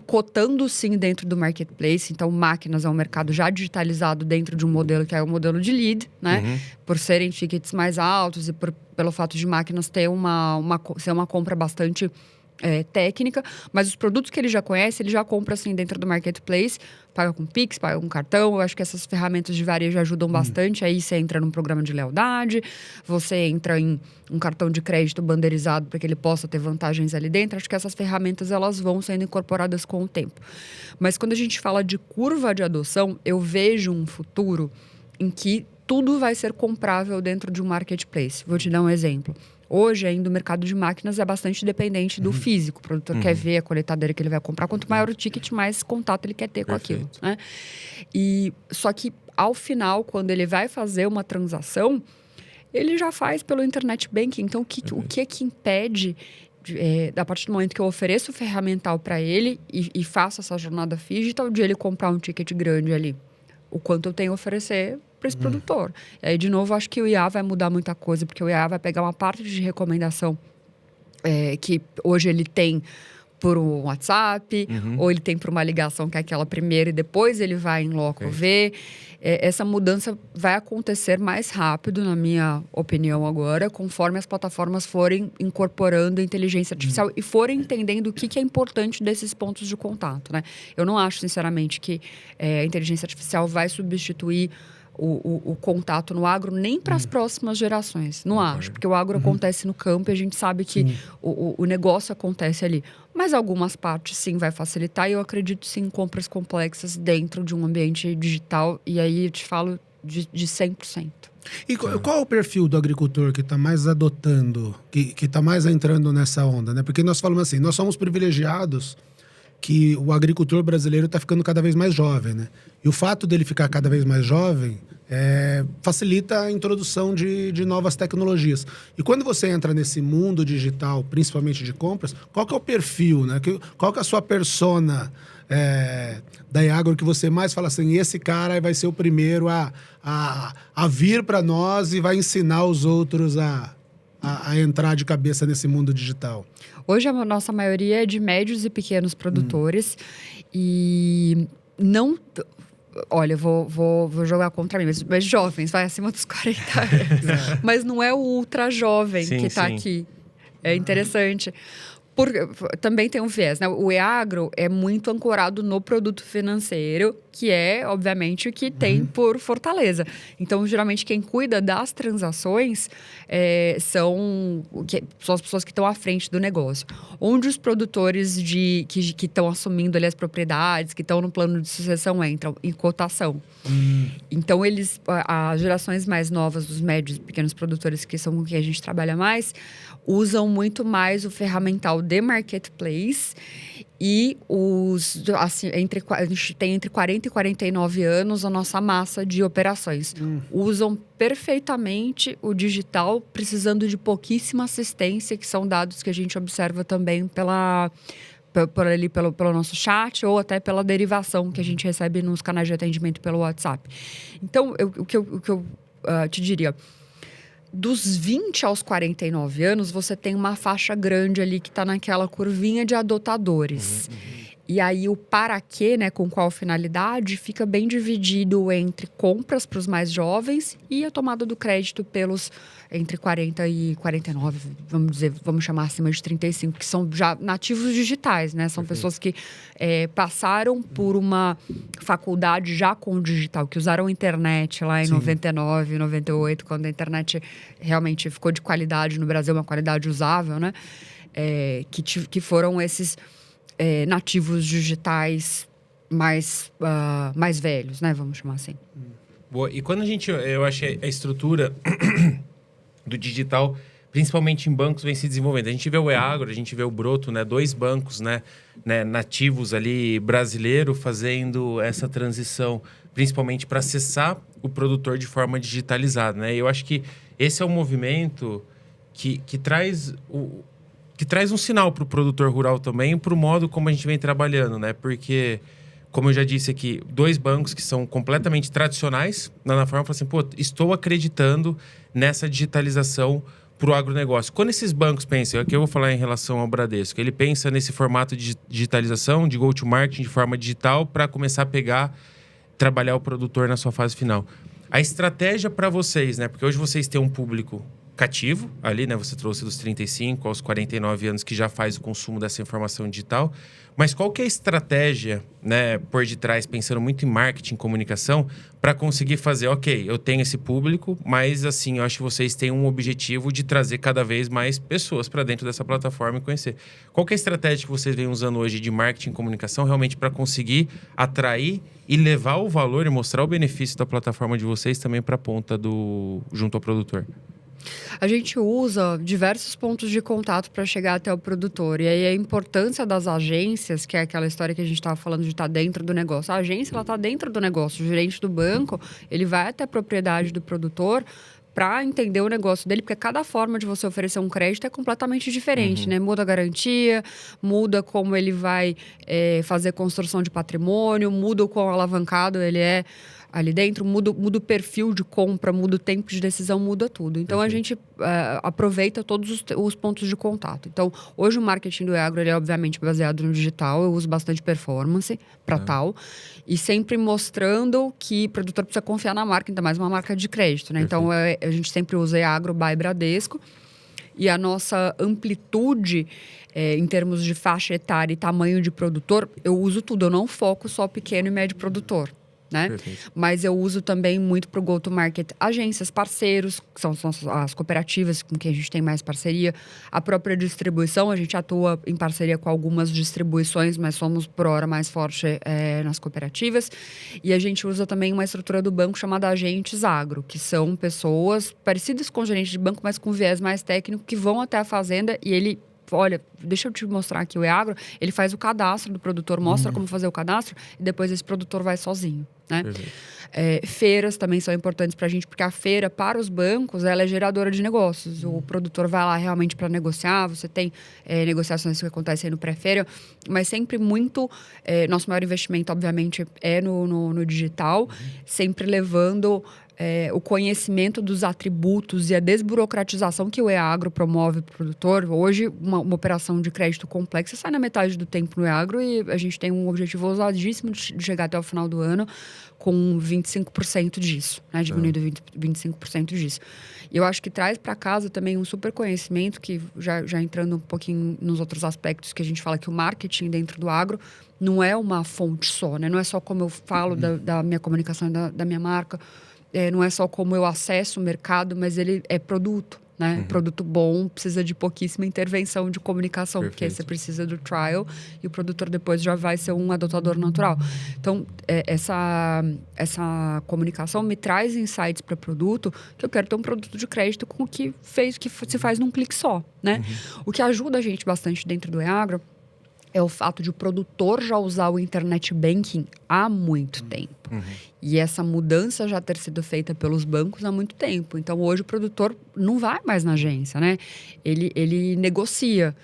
cotando, sim, dentro do marketplace. Então, máquinas é um mercado já digitalizado dentro de um modelo que é o modelo de lead, né? Por serem tickets mais altos e pelo fato de máquinas ter ser uma compra bastante técnica, mas os produtos que ele já conhece, ele já compra assim dentro do marketplace, paga com Pix, paga com cartão. Eu acho que essas ferramentas de varejo ajudam bastante. Aí você entra num programa de lealdade, você entra em um cartão de crédito bandeirizado para que ele possa ter vantagens ali dentro. Acho que essas ferramentas elas vão sendo incorporadas com o tempo. Mas quando a gente fala de curva de adoção, eu vejo um futuro em que tudo vai ser comprável dentro de um marketplace. Vou te dar um exemplo. Hoje, ainda, o mercado de máquinas é bastante dependente do físico. O produtor quer ver a coletadeira que ele vai comprar. Quanto maior o ticket, mais contato ele quer ter com aquilo, né? Só que, ao final, quando ele vai fazer uma transação, ele já faz pelo internet banking. Então, o que é que impede, a partir do momento que eu ofereço o ferramental para ele e faço essa jornada digital, de ele comprar um ticket grande ali? O quanto eu tenho a oferecer para esse produtor. E aí, de novo, acho que o IA vai mudar muita coisa, porque o IA vai pegar uma parte de recomendação que hoje ele tem por um WhatsApp, ou ele tem por uma ligação que é aquela primeira, e depois ele vai em loco ver. Essa mudança vai acontecer mais rápido, na minha opinião agora, conforme as plataformas forem incorporando a inteligência artificial e forem entendendo o que é importante desses pontos de contato, né? Eu não acho, sinceramente, que a inteligência artificial vai substituir o contato no agro nem para as próximas gerações. Não acho, porque o agro acontece no campo e a gente sabe que o negócio acontece ali. Mas algumas partes, sim, vai facilitar, e eu acredito, sim, em compras complexas dentro de um ambiente digital. E aí eu te falo de 100%. E qual é o perfil do agricultor que está mais adotando, que está mais entrando nessa onda, né? Porque nós falamos assim, nós somos privilegiados que o agricultor brasileiro está ficando cada vez mais jovem, né? E o fato dele ficar cada vez mais jovem facilita a introdução de novas tecnologias. E quando você entra nesse mundo digital, principalmente de compras, qual que é o perfil, né? Qual que é a sua persona da Iagro que você mais fala assim, esse cara vai ser o primeiro a vir para nós e vai ensinar os outros a entrar de cabeça nesse mundo digital? Hoje a nossa maioria é de médios e pequenos produtores e não... Olha, vou jogar contra mim, mas jovens, vai acima dos 40 anos. Mas não é o ultra jovem que está aqui. É interessante. Também tem um viés, né? O Iagro é muito ancorado no produto financeiro, que é, obviamente, o que tem por fortaleza. Então, geralmente, quem cuida das transações são as pessoas que estão à frente do negócio. Onde os produtores que estão assumindo ali as propriedades, que estão no plano de sucessão, entram em cotação. Então, as gerações mais novas dos médios e pequenos produtores, que são com quem a gente trabalha mais, usam muito mais o ferramental de marketplace e a gente tem entre 40 e 49 anos a nossa massa de operações. Usam perfeitamente o digital, precisando de pouquíssima assistência, que são dados que a gente observa também pelo nosso chat ou até pela derivação que a gente recebe nos canais de atendimento pelo WhatsApp. Então, o que eu te diria... Dos 20 aos 49 anos, você tem uma faixa grande ali que está naquela curvinha de adotadores. E aí o para quê, né, com qual finalidade, fica bem dividido entre compras para os mais jovens e a tomada do crédito pelos entre 40 e 49, vamos chamar acima de 35, que são já nativos digitais, né? São pessoas que passaram por uma faculdade já com o digital, que usaram a internet lá em 99, 98, quando a internet realmente ficou de qualidade no Brasil, uma qualidade usável, né? Que foram esses nativos digitais mais velhos, né? Vamos chamar assim. Boa. E quando eu acho que a estrutura do digital, principalmente em bancos, vem se desenvolvendo. A gente vê o Eagro, a gente vê o Broto, né? 2 bancos, né, nativos ali, brasileiro, fazendo essa transição, principalmente para acessar o produtor de forma digitalizada, né? E eu acho que esse é um movimento que traz um sinal para o produtor rural também, para o modo como a gente vem trabalhando, né? Porque, como eu já disse aqui, 2 bancos que são completamente tradicionais, na forma, assim, estou acreditando nessa digitalização para o agronegócio. Quando esses bancos pensam, aqui eu vou falar em relação ao Bradesco, ele pensa nesse formato de digitalização, de go-to-market de forma digital, para começar a trabalhar o produtor na sua fase final. A estratégia para vocês, né? Porque hoje vocês têm um público cativo ali, né? Você trouxe dos 35 aos 49 anos que já faz o consumo dessa informação digital. Mas qual que é a estratégia, né, por detrás, pensando muito em marketing, comunicação, para conseguir fazer, ok, eu tenho esse público, mas assim, eu acho que vocês têm um objetivo de trazer cada vez mais pessoas para dentro dessa plataforma e conhecer. Qual que é a estratégia que vocês vêm usando hoje de marketing e comunicação realmente para conseguir atrair e levar o valor e mostrar o benefício da plataforma de vocês também para a ponta junto ao produtor? A gente usa diversos pontos de contato para chegar até o produtor. E aí a importância das agências, que é aquela história que a gente estava falando de estar dentro do negócio. A agência, ela está dentro do negócio. O gerente do banco, ele vai até a propriedade do produtor para entender o negócio dele, porque cada forma de você oferecer um crédito é completamente diferente, né? Muda a garantia, muda como ele vai fazer construção de patrimônio, muda o quão alavancado ele é ali dentro, muda o perfil de compra, muda o tempo de decisão, muda tudo. Então, a gente aproveita todos os pontos de contato. Então, hoje o marketing do Eagro, ele é obviamente baseado no digital. Eu uso bastante performance para tal. E sempre mostrando que o produtor precisa confiar na marca, ainda mais uma marca de crédito, né? Então, a gente sempre usa Eagro by Bradesco. E a nossa amplitude, em termos de faixa etária e tamanho de produtor, eu uso tudo. Eu não foco só pequeno e médio produtor, né? Mas eu uso também muito para o go-to-market agências, parceiros, que são as cooperativas com quem a gente tem mais parceria. A própria distribuição, a gente atua em parceria com algumas distribuições, mas somos, por hora, mais forte nas cooperativas. E a gente usa também uma estrutura do banco chamada Agentes Agro, que são pessoas parecidas com gerentes de banco, mas com viés mais técnico, que vão até a fazenda e ele... Olha, deixa eu te mostrar aqui o Eagro. Ele faz o cadastro do produtor, mostra como fazer o cadastro e depois esse produtor vai sozinho, né? Feiras também são importantes para a gente, porque a feira, para os bancos, ela é geradora de negócios. O produtor vai lá realmente para negociar, você tem negociações que acontecem no pré-feira, mas sempre muito... nosso maior investimento, obviamente, é no digital, sempre levando... o conhecimento dos atributos e a desburocratização que o Eagro promove para o produtor. Hoje, uma operação de crédito complexa sai na metade do tempo no Eagro e a gente tem um objetivo ousadíssimo de chegar até o final do ano com 25% disso, né? Diminuindo 25% disso. E eu acho que traz para casa também um super conhecimento que, já entrando um pouquinho nos outros aspectos que a gente fala que o marketing dentro do agro não é uma fonte só, né? Não é só como eu falo da minha comunicação, da minha marca, não é só como eu acesso o mercado, mas ele é produto, né? Produto bom precisa de pouquíssima intervenção de comunicação, porque você precisa do trial e o produtor depois já vai ser um adotador natural. Então, essa comunicação me traz insights para produto, que eu quero ter um produto de crédito com que se faz num clique só, né? O que ajuda a gente bastante dentro do Eagro é o fato de o produtor já usar o internet banking há muito tempo. E essa mudança já ter sido feita pelos bancos há muito tempo. Então, hoje o produtor não vai mais na agência, né? Ele negocia.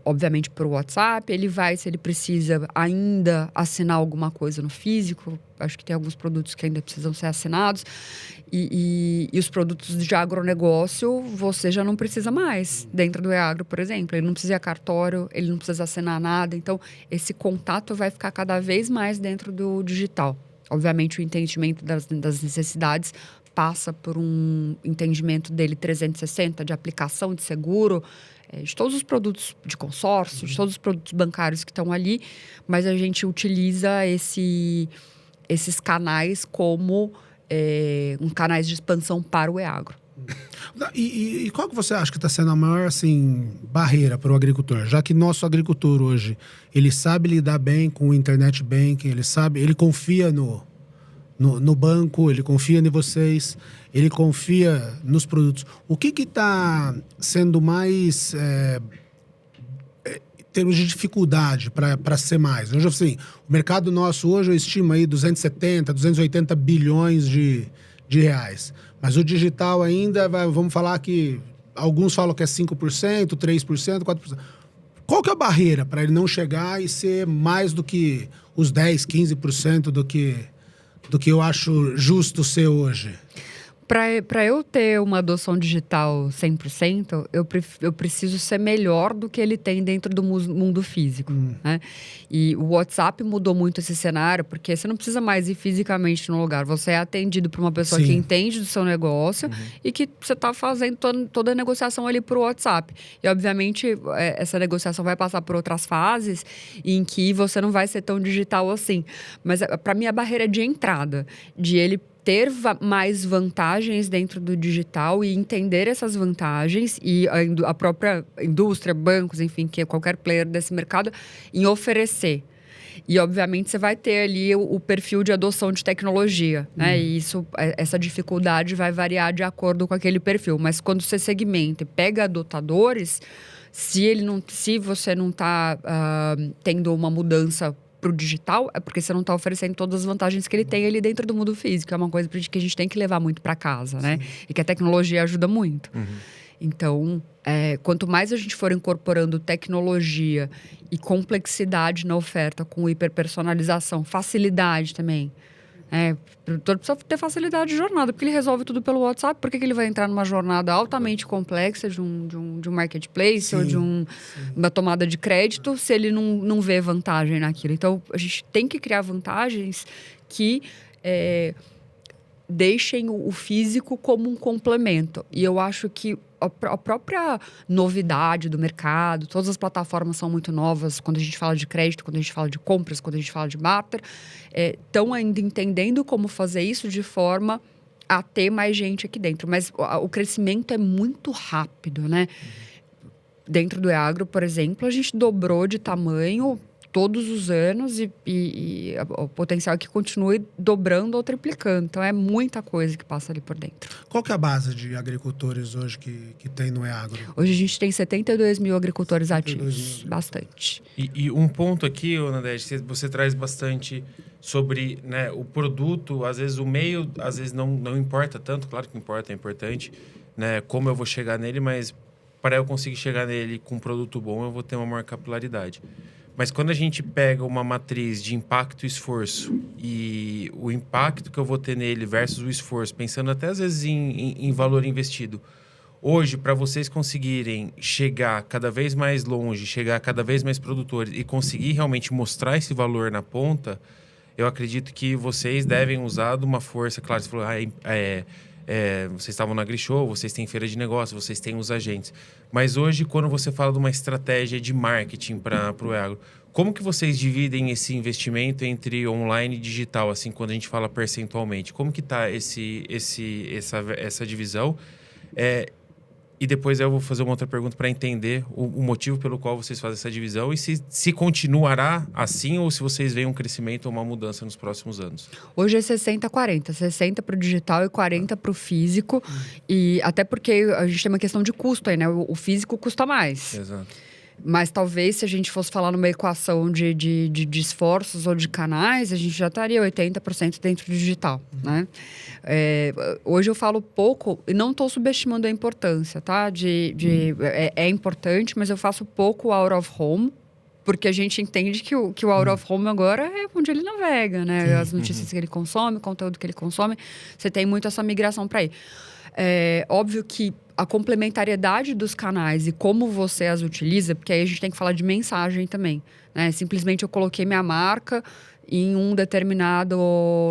obviamente, por WhatsApp. Ele vai, se ele precisa ainda assinar alguma coisa no físico. Acho que tem alguns produtos que ainda precisam ser assinados. E os produtos de agronegócio, você já não precisa mais. Dentro do eAgro, por exemplo. Ele não precisa ir a cartório, ele não precisa assinar nada. Então, esse contato vai ficar cada vez mais dentro do digital. Obviamente, o entendimento das necessidades passa por um entendimento dele 360, de aplicação de seguro, de todos os produtos de consórcio, de todos os produtos bancários que estão ali, mas a gente utiliza esses canais como canais de expansão para o eAgro. E qual que você acha que está sendo a maior assim, barreira para o agricultor? Já que nosso agricultor hoje, ele sabe lidar bem com o internet banking, ele confia no banco, ele confia em vocês, ele confia nos produtos. O que está sendo mais em termos de dificuldade para ser mais? Hoje, assim, o mercado nosso hoje eu estimo aí 270, 280 bilhões de reais. Mas o digital ainda, vamos falar que alguns falam que é 5%, 3%, 4%. Qual que é a barreira para ele não chegar e ser mais do que os 10%, 15% do que eu acho justo ser hoje? Para eu ter uma adoção digital 100%, eu preciso ser melhor do que ele tem dentro do mundo físico. Né? E o WhatsApp mudou muito esse cenário, porque você não precisa mais ir fisicamente no lugar. Você é atendido por uma pessoa que entende do seu negócio e que você está fazendo toda a negociação ali por WhatsApp. E, obviamente, essa negociação vai passar por outras fases em que você não vai ser tão digital assim. Mas, para mim, a barreira de entrada, de ele ter mais vantagens dentro do digital e entender essas vantagens e a própria indústria, bancos, enfim, que é qualquer player desse mercado, em oferecer. E, obviamente, você vai ter ali o perfil de adoção de tecnologia, né? E essa dificuldade vai variar de acordo com aquele perfil. Mas quando você segmenta e pega adotadores, se você não está tendo uma mudança para o digital, é porque você não está oferecendo todas as vantagens que ele tem ali dentro do mundo físico. É uma coisa que a gente tem que levar muito para casa, né? E que a tecnologia ajuda muito. Então, quanto mais a gente for incorporando tecnologia e complexidade na oferta com hiperpersonalização, facilidade também. O produtor precisa ter facilidade de jornada, porque ele resolve tudo pelo WhatsApp. Por que ele vai entrar numa jornada altamente complexa de um marketplace ou de uma tomada de crédito se ele não vê vantagem naquilo? Então, a gente tem que criar vantagens que deixem o físico como um complemento. E eu acho que a própria novidade do mercado, todas as plataformas são muito novas quando a gente fala de crédito, quando a gente fala de compras, quando a gente fala de barter, estão ainda entendendo como fazer isso de forma a ter mais gente aqui dentro. Mas o crescimento é muito rápido, né? Dentro do eAgro, por exemplo, a gente dobrou de tamanho todos os anos e o potencial é que continue dobrando ou triplicando. Então, é muita coisa que passa ali por dentro. Qual que é a base de agricultores hoje que tem no eAgro? Hoje a gente tem 72 mil agricultores ativos. Bastante. E um ponto aqui, Nadege, você traz bastante sobre, né, o produto. Às vezes o meio, às vezes não importa tanto. Claro que importa, é importante, né, como eu vou chegar nele, mas para eu conseguir chegar nele com um produto bom, eu vou ter uma maior capilaridade. Mas quando a gente pega uma matriz de impacto e esforço e o impacto que eu vou ter nele versus o esforço, pensando até às vezes em valor investido, hoje, para vocês conseguirem chegar cada vez mais longe, chegar a cada vez mais produtores e conseguir realmente mostrar esse valor na ponta, eu acredito que vocês devem usar de uma força, claro, você falou, vocês estavam na AgriShow, vocês têm feira de negócio, vocês têm os agentes. Mas hoje, quando você fala de uma estratégia de marketing para o eAgro, como que vocês dividem esse investimento entre online e digital, assim, quando a gente fala percentualmente? Como que está essa divisão? E depois eu vou fazer uma outra pergunta para entender o motivo pelo qual vocês fazem essa divisão e se continuará assim ou se vocês veem um crescimento ou uma mudança nos próximos anos. Hoje é 60-40. 60 para o digital e 40 para o físico. E até porque a gente tem uma questão de custo aí, né? O físico custa mais. Exato. Mas talvez se a gente fosse falar numa equação de esforços ou de canais, a gente já estaria 80% dentro do digital, né? Hoje eu falo pouco, e não estou subestimando a importância, tá? É importante, mas eu faço pouco out of home, porque a gente entende que o out of home agora é onde ele navega, né? Sim. As notícias que ele consome, o conteúdo que ele consome, você tem muito essa migração para aí. É óbvio que a complementariedade dos canais e como você as utiliza, porque aí a gente tem que falar de mensagem também, né? Simplesmente eu coloquei minha marca em um determinado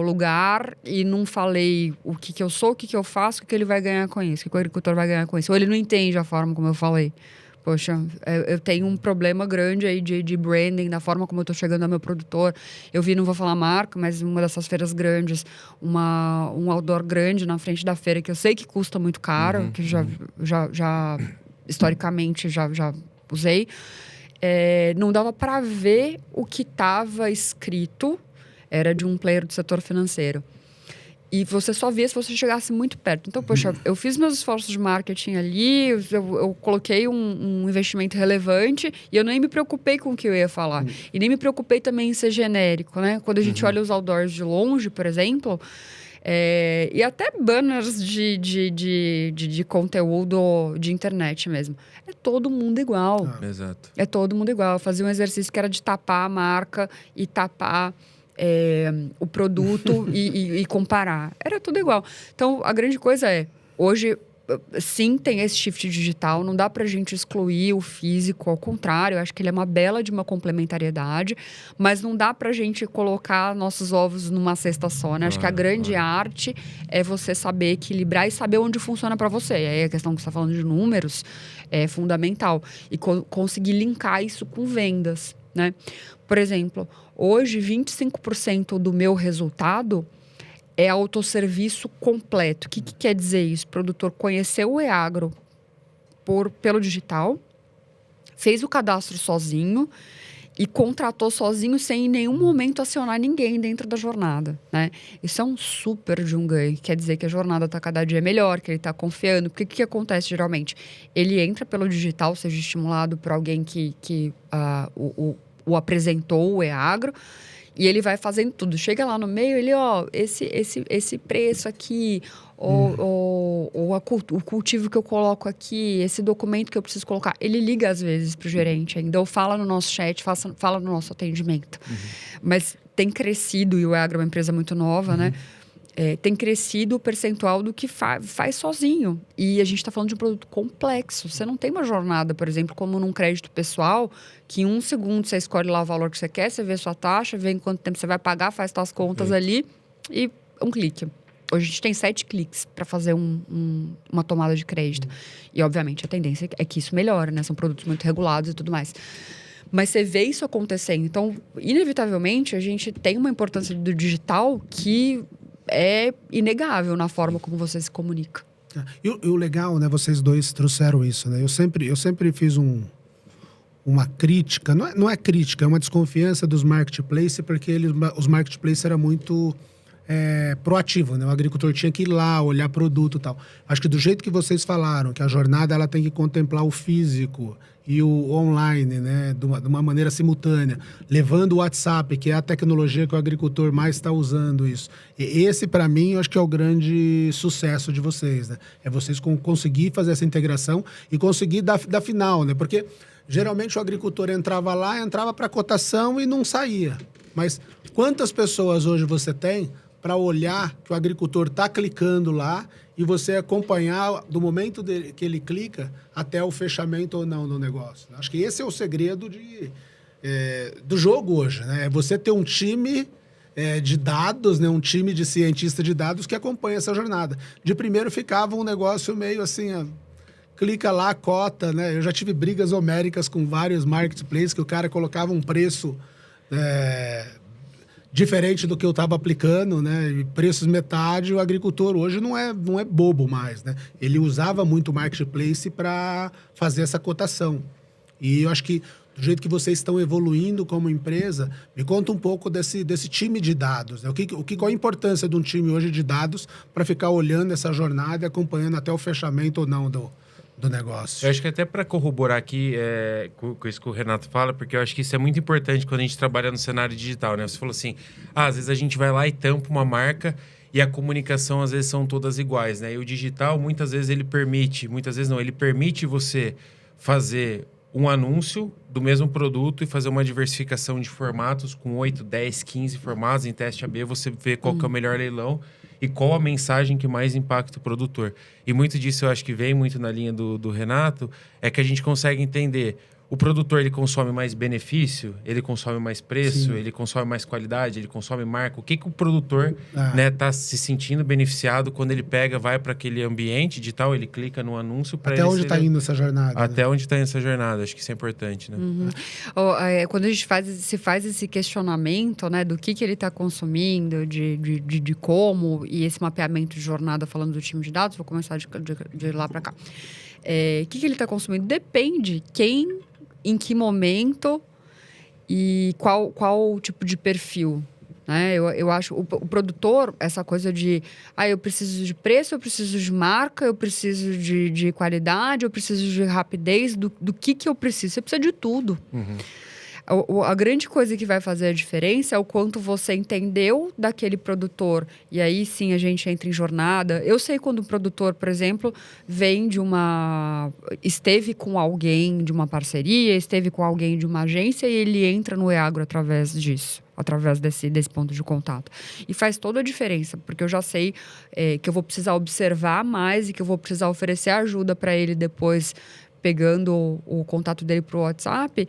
lugar e não falei o que eu sou, o que eu faço, o que ele vai ganhar com isso, o que o agricultor vai ganhar com isso. Ou ele não entende a forma como eu falei. Poxa, eu tenho um problema grande aí de branding, da forma como eu estou chegando ao meu produtor. Eu vi, não vou falar marca, mas uma dessas feiras grandes, um outdoor grande na frente da feira, que eu sei que custa muito caro, que já historicamente, já usei. Não dava para ver o que estava escrito, era de um player do setor financeiro. E você só via se você chegasse muito perto. Então, poxa, eu fiz meus esforços de marketing ali, eu coloquei um investimento relevante e eu nem me preocupei com o que eu ia falar. E nem me preocupei também em ser genérico, né? Quando a gente olha os outdoors de longe, por exemplo, e até banners de conteúdo de internet mesmo. É todo mundo igual. Exato. É todo mundo igual. Eu fazia um exercício que era de tapar a marca e tapar o produto e comparar. Era tudo igual. Então, a grande coisa hoje, sim, tem esse shift digital, não dá pra gente excluir o físico, ao contrário, eu acho que ele é uma bela de uma complementariedade, mas não dá pra gente colocar nossos ovos numa cesta só, né? Acho que a grande arte é você saber equilibrar e saber onde funciona pra você. E aí a questão que você tá falando de números é fundamental. E conseguir linkar isso com vendas, né? Por exemplo, hoje 25% do meu resultado é autosserviço completo. O que quer dizer isso? O produtor conheceu o e-agro pelo digital, fez o cadastro sozinho e contratou sozinho sem em nenhum momento acionar ninguém dentro da jornada, né? Isso é um super de um ganho. Quer dizer que a jornada está cada dia melhor, que ele está confiando. Porque o que acontece geralmente? Ele entra pelo digital, seja estimulado por alguém que o apresentou, o e-agro, e ele vai fazendo tudo. Chega lá no meio, ele, esse preço aqui, o cultivo que eu coloco aqui, esse documento que eu preciso colocar. Ele liga, às vezes, para o gerente ainda, ou fala no nosso chat, fala no nosso atendimento. Mas tem crescido, e o e-agro é uma empresa muito nova, né? Tem crescido o percentual do que faz sozinho. E a gente está falando de um produto complexo. Você não tem uma jornada, por exemplo, como num crédito pessoal, que em 1 segundo você escolhe lá o valor que você quer, você vê sua taxa, vê em quanto tempo você vai pagar, faz suas contas ali e um clique. Hoje a gente tem 7 cliques para fazer uma tomada de crédito. E, obviamente, a tendência é que isso melhore, né? São produtos muito regulados e tudo mais. Mas você vê isso acontecendo. Então, inevitavelmente, a gente tem uma importância do digital que é inegável na forma como você se comunica. E o legal, né? Vocês dois trouxeram isso, né? Eu sempre fiz uma crítica, não é crítica, é uma desconfiança dos marketplaces, porque os marketplaces eram muito proativos, né? O agricultor tinha que ir lá, olhar produto e tal. Acho que do jeito que vocês falaram, que a jornada ela tem que contemplar o físico e o online, né? De uma maneira simultânea, levando o WhatsApp, que é a tecnologia que o agricultor mais está usando isso. E esse, para mim, eu acho que é o grande sucesso de vocês, né? É vocês conseguir fazer essa integração e conseguir dar final, né? Porque geralmente o agricultor entrava para cotação e não saía. Mas quantas pessoas hoje você tem para olhar que o agricultor está clicando lá e você acompanhar do momento que ele clica até o fechamento ou não do negócio? Acho que esse é o segredo do jogo hoje, né? É você ter um time de dados, né? Um time de cientistas de dados que acompanha essa jornada. De primeiro ficava um negócio meio assim, clica lá, cota, né? Eu já tive brigas homéricas com vários marketplaces que o cara colocava um preço diferente do que eu estava aplicando, né? E preços metade, o agricultor hoje não é bobo mais, né? Ele usava muito o marketplace para fazer essa cotação. E eu acho que do jeito que vocês estão evoluindo como empresa, me conta um pouco desse time de dados, né? Qual a importância de um time hoje de dados para ficar olhando essa jornada e acompanhando até o fechamento ou não do negócio. Eu acho que até para corroborar aqui com isso que o Renato fala, porque eu acho que isso é muito importante quando a gente trabalha no cenário digital, né? Você falou assim, às vezes a gente vai lá e tampa uma marca e a comunicação às vezes são todas iguais, né? E o digital, muitas vezes ele permite você fazer um anúncio do mesmo produto e fazer uma diversificação de formatos com 8, 10, 15 formatos em teste AB, você vê qual que é o melhor leilão e qual a mensagem que mais impacta o produtor. E muito disso eu acho que vem muito na linha do Renato, é que a gente consegue entender o produtor, ele consome mais benefício, ele consome mais preço, ele consome mais qualidade, ele consome marca. O que o produtor tá se sentindo beneficiado quando ele vai para aquele ambiente digital, ele clica no anúncio para até onde está indo essa jornada. Até onde está indo essa jornada. Acho que isso é importante, né? Quando a gente faz esse questionamento, né, do que ele está consumindo, de como, e esse mapeamento de jornada falando do time de dados, vou começar de lá para cá. O que ele está consumindo? Depende quem, em que momento e qual tipo de perfil, né? Eu acho o produtor, essa coisa de eu preciso de preço, eu preciso de marca, eu preciso de qualidade, eu preciso de rapidez, do que eu preciso? Você precisa de tudo. A grande coisa que vai fazer a diferença é o quanto você entendeu daquele produtor. E aí, sim, a gente entra em jornada. Eu sei quando um produtor, por exemplo, vem esteve com alguém de uma parceria, esteve com alguém de uma agência e ele entra no Eagro através disso. Através desse ponto de contato. E faz toda a diferença, porque eu já sei que eu vou precisar observar mais e que eu vou precisar oferecer ajuda para ele depois, pegando o contato dele para o WhatsApp,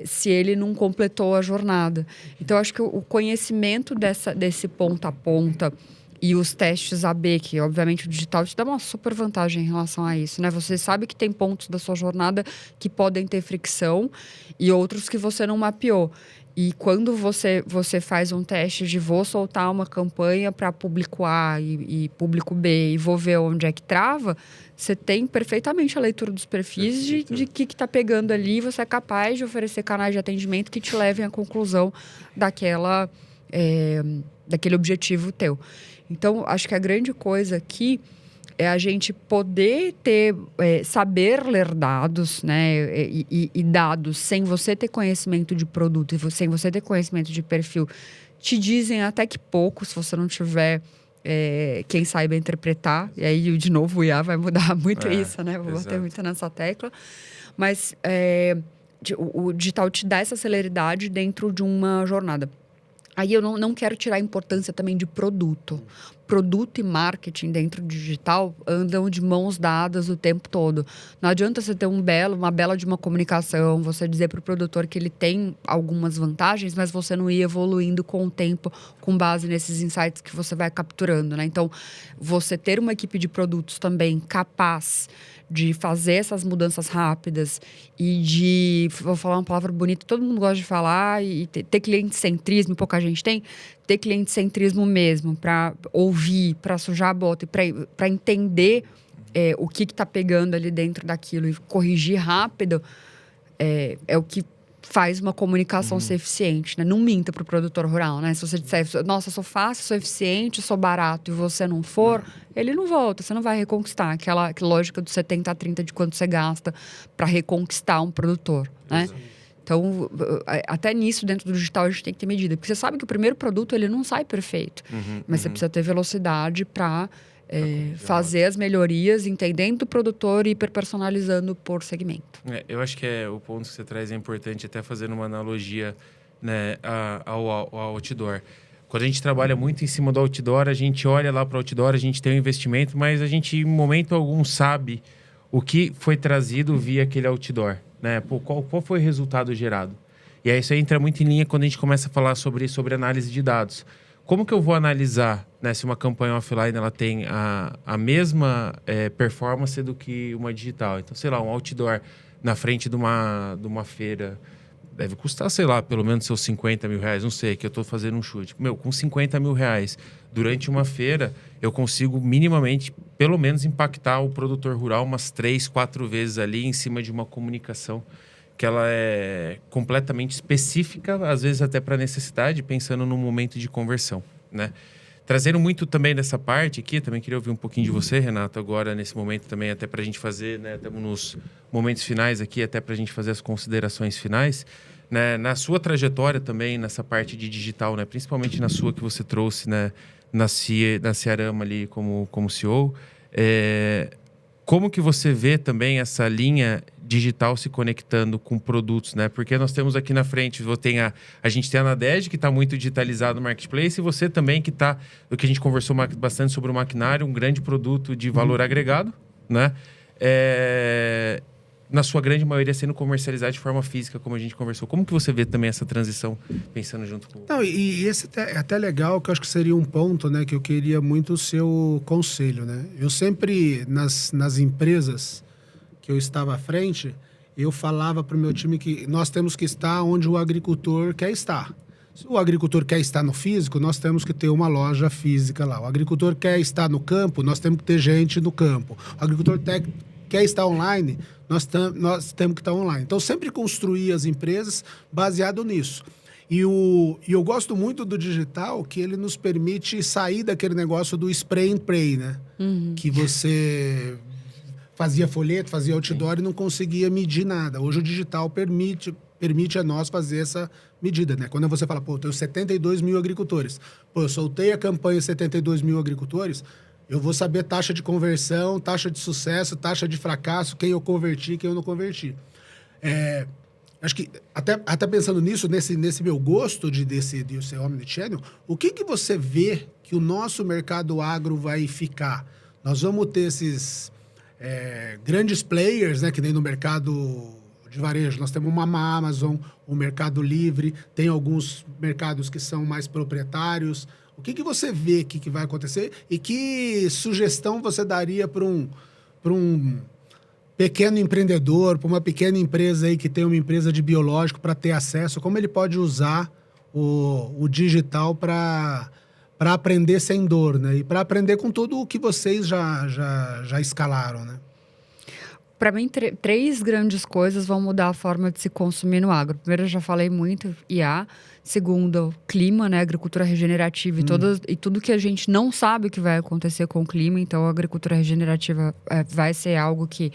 se ele não completou a jornada. Então, eu acho que o conhecimento desse ponta a ponta e os testes AB, que obviamente o digital te dá uma super vantagem em relação a isso, né? Você sabe que tem pontos da sua jornada que podem ter fricção e outros que você não mapeou. E quando você faz um teste de vou soltar uma campanha para público A e público B e vou ver onde é que trava, você tem perfeitamente a leitura dos perfis de que está pegando ali e você é capaz de oferecer canais de atendimento que te levem à conclusão daquele objetivo teu. Então, acho que a grande coisa aqui é a gente poder saber ler dados, né? E dados sem você ter conhecimento de produto e sem você ter conhecimento de perfil, te dizem até que pouco, se você não tiver quem saiba interpretar. E aí, de novo, o IA vai mudar muito isso, né? Vou bater muito nessa tecla. Mas o digital te dá essa celeridade dentro de uma jornada. Aí eu não quero tirar a importância também de produto. Produto e marketing dentro do digital andam de mãos dadas o tempo todo. Não adianta você ter uma bela de uma comunicação, você dizer para o produtor que ele tem algumas vantagens, mas você não ir evoluindo com o tempo com base nesses insights que você vai capturando, né? Então, você ter uma equipe de produtos também capaz de fazer essas mudanças rápidas e vou falar uma palavra bonita, todo mundo gosta de falar, e ter cliente-centrismo, pouca gente tem, ter cliente-centrismo mesmo, para ouvir, para sujar a bota e para entender o que está pegando ali dentro daquilo e corrigir rápido, é o que faz uma comunicação ser eficiente, né? Não minta para o produtor rural, né? Se você disser, nossa, sou fácil, sou eficiente, sou barato, e você não for, ele não volta, você não vai reconquistar. Aquela lógica do 70-30 de quanto você gasta para reconquistar um produtor, né? Exato. Então, até nisso, dentro do digital, a gente tem que ter medida. Porque você sabe que o primeiro produto, ele não sai perfeito. Mas você precisa ter velocidade para fazer as melhorias, entendendo o produtor e hiperpersonalizando por segmento. Eu acho que o ponto que você traz é importante, até fazendo uma analogia, né, ao outdoor. Quando a gente trabalha muito em cima do outdoor, a gente olha lá para o outdoor, a gente tem um investimento, mas a gente, em momento algum, sabe o que foi trazido via aquele outdoor, né? Qual foi o resultado gerado? E aí isso aí entra muito em linha quando a gente começa a falar sobre análise de dados. Como que eu vou analisar, né, se uma campanha offline ela tem a mesma performance do que uma digital? Então, sei lá, um outdoor na frente de uma feira deve custar, sei lá, pelo menos seus 50 mil reais. Não sei, que eu estou fazendo um chute. Com 50 mil reais, durante uma feira, eu consigo minimamente, pelo menos, impactar o produtor rural umas 3, 4 vezes ali em cima de uma comunicação que ela é completamente específica, às vezes até para necessidade, pensando no momento de conversão, né? trazendo muito também dessa parte aqui, também queria ouvir um pouquinho de você, Renato, agora nesse momento também, até para a gente fazer, né, estamos nos momentos finais aqui, até para a gente fazer as considerações finais, né, na sua trajetória também, nessa parte de digital, né, principalmente na sua que você trouxe, né, na Ciarama ali como CEO, como que você vê também essa linha digital se conectando com produtos, né? Porque nós temos aqui na frente, a gente tem a Nadege, que está muito digitalizado no marketplace, e você também que está, o que a gente conversou bastante sobre o maquinário, um grande produto de valor agregado, né? Na sua grande maioria sendo comercializado de forma física, como a gente conversou. Como que você vê também essa transição, pensando junto com... Não, e esse é até legal, que eu acho que seria um ponto, né, que eu queria muito o seu conselho, né? Eu sempre, nas empresas que eu estava à frente, eu falava para o meu time que nós temos que estar onde o agricultor quer estar. Se o agricultor quer estar no físico, nós temos que ter uma loja física lá. O agricultor quer estar no campo, nós temos que ter gente no campo. O agricultor quer estar online, nós temos que estar online. Então, sempre construir as empresas baseado nisso. E eu gosto muito do digital, que ele nos permite sair daquele negócio do spray and pray, né? Que você fazia folheto, fazia outdoor e não conseguia medir nada. Hoje o digital permite a nós fazer essa medida, né? Quando você fala, pô, eu tenho 72 mil agricultores. Pô, eu soltei a campanha 72 mil agricultores, eu vou saber taxa de conversão, taxa de sucesso, taxa de fracasso, quem eu converti, quem eu não converti. Acho que, até pensando nisso, nesse meu gosto de ser omnichannel, o que você vê que o nosso mercado agro vai ficar? Nós vamos ter esses grandes players, né, que nem no mercado de varejo. Nós temos uma Amazon, um Mercado Livre, tem alguns mercados que são mais proprietários. O que você vê que vai acontecer e que sugestão você daria para um pequeno empreendedor, para uma pequena empresa aí que tem uma empresa de biológico para ter acesso? Como ele pode usar o digital para aprender sem dor, né? E para aprender com tudo o que vocês já escalaram, né? Para mim, três grandes coisas vão mudar a forma de se consumir no agro. Primeiro, eu já falei muito, IA. Segundo, clima, né? Agricultura regenerativa e tudo que a gente não sabe o que vai acontecer com o clima. Então, a agricultura regenerativa vai ser algo que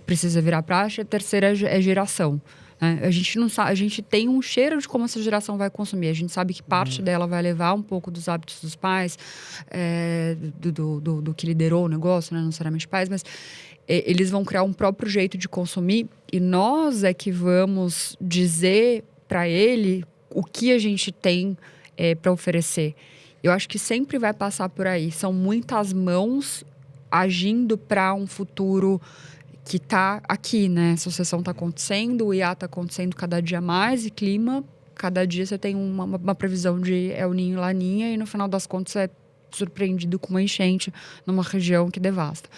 precisa virar praxe. A terceira é geração. A gente não sabe, a gente tem um cheiro de como essa geração vai consumir. A gente sabe que parte dela vai levar um pouco dos hábitos dos pais, do que liderou o negócio, né? Não necessariamente pais, mas eles vão criar um próprio jeito de consumir e nós é que vamos dizer para ele o que a gente tem para oferecer. Eu acho que sempre vai passar por aí. São muitas mãos agindo para um futuro que está aqui, né? A sucessão está acontecendo, o IA está acontecendo cada dia mais e clima, cada dia você tem uma previsão de El Niño e Laninha e no final das contas é surpreendido com uma enchente numa região que devasta.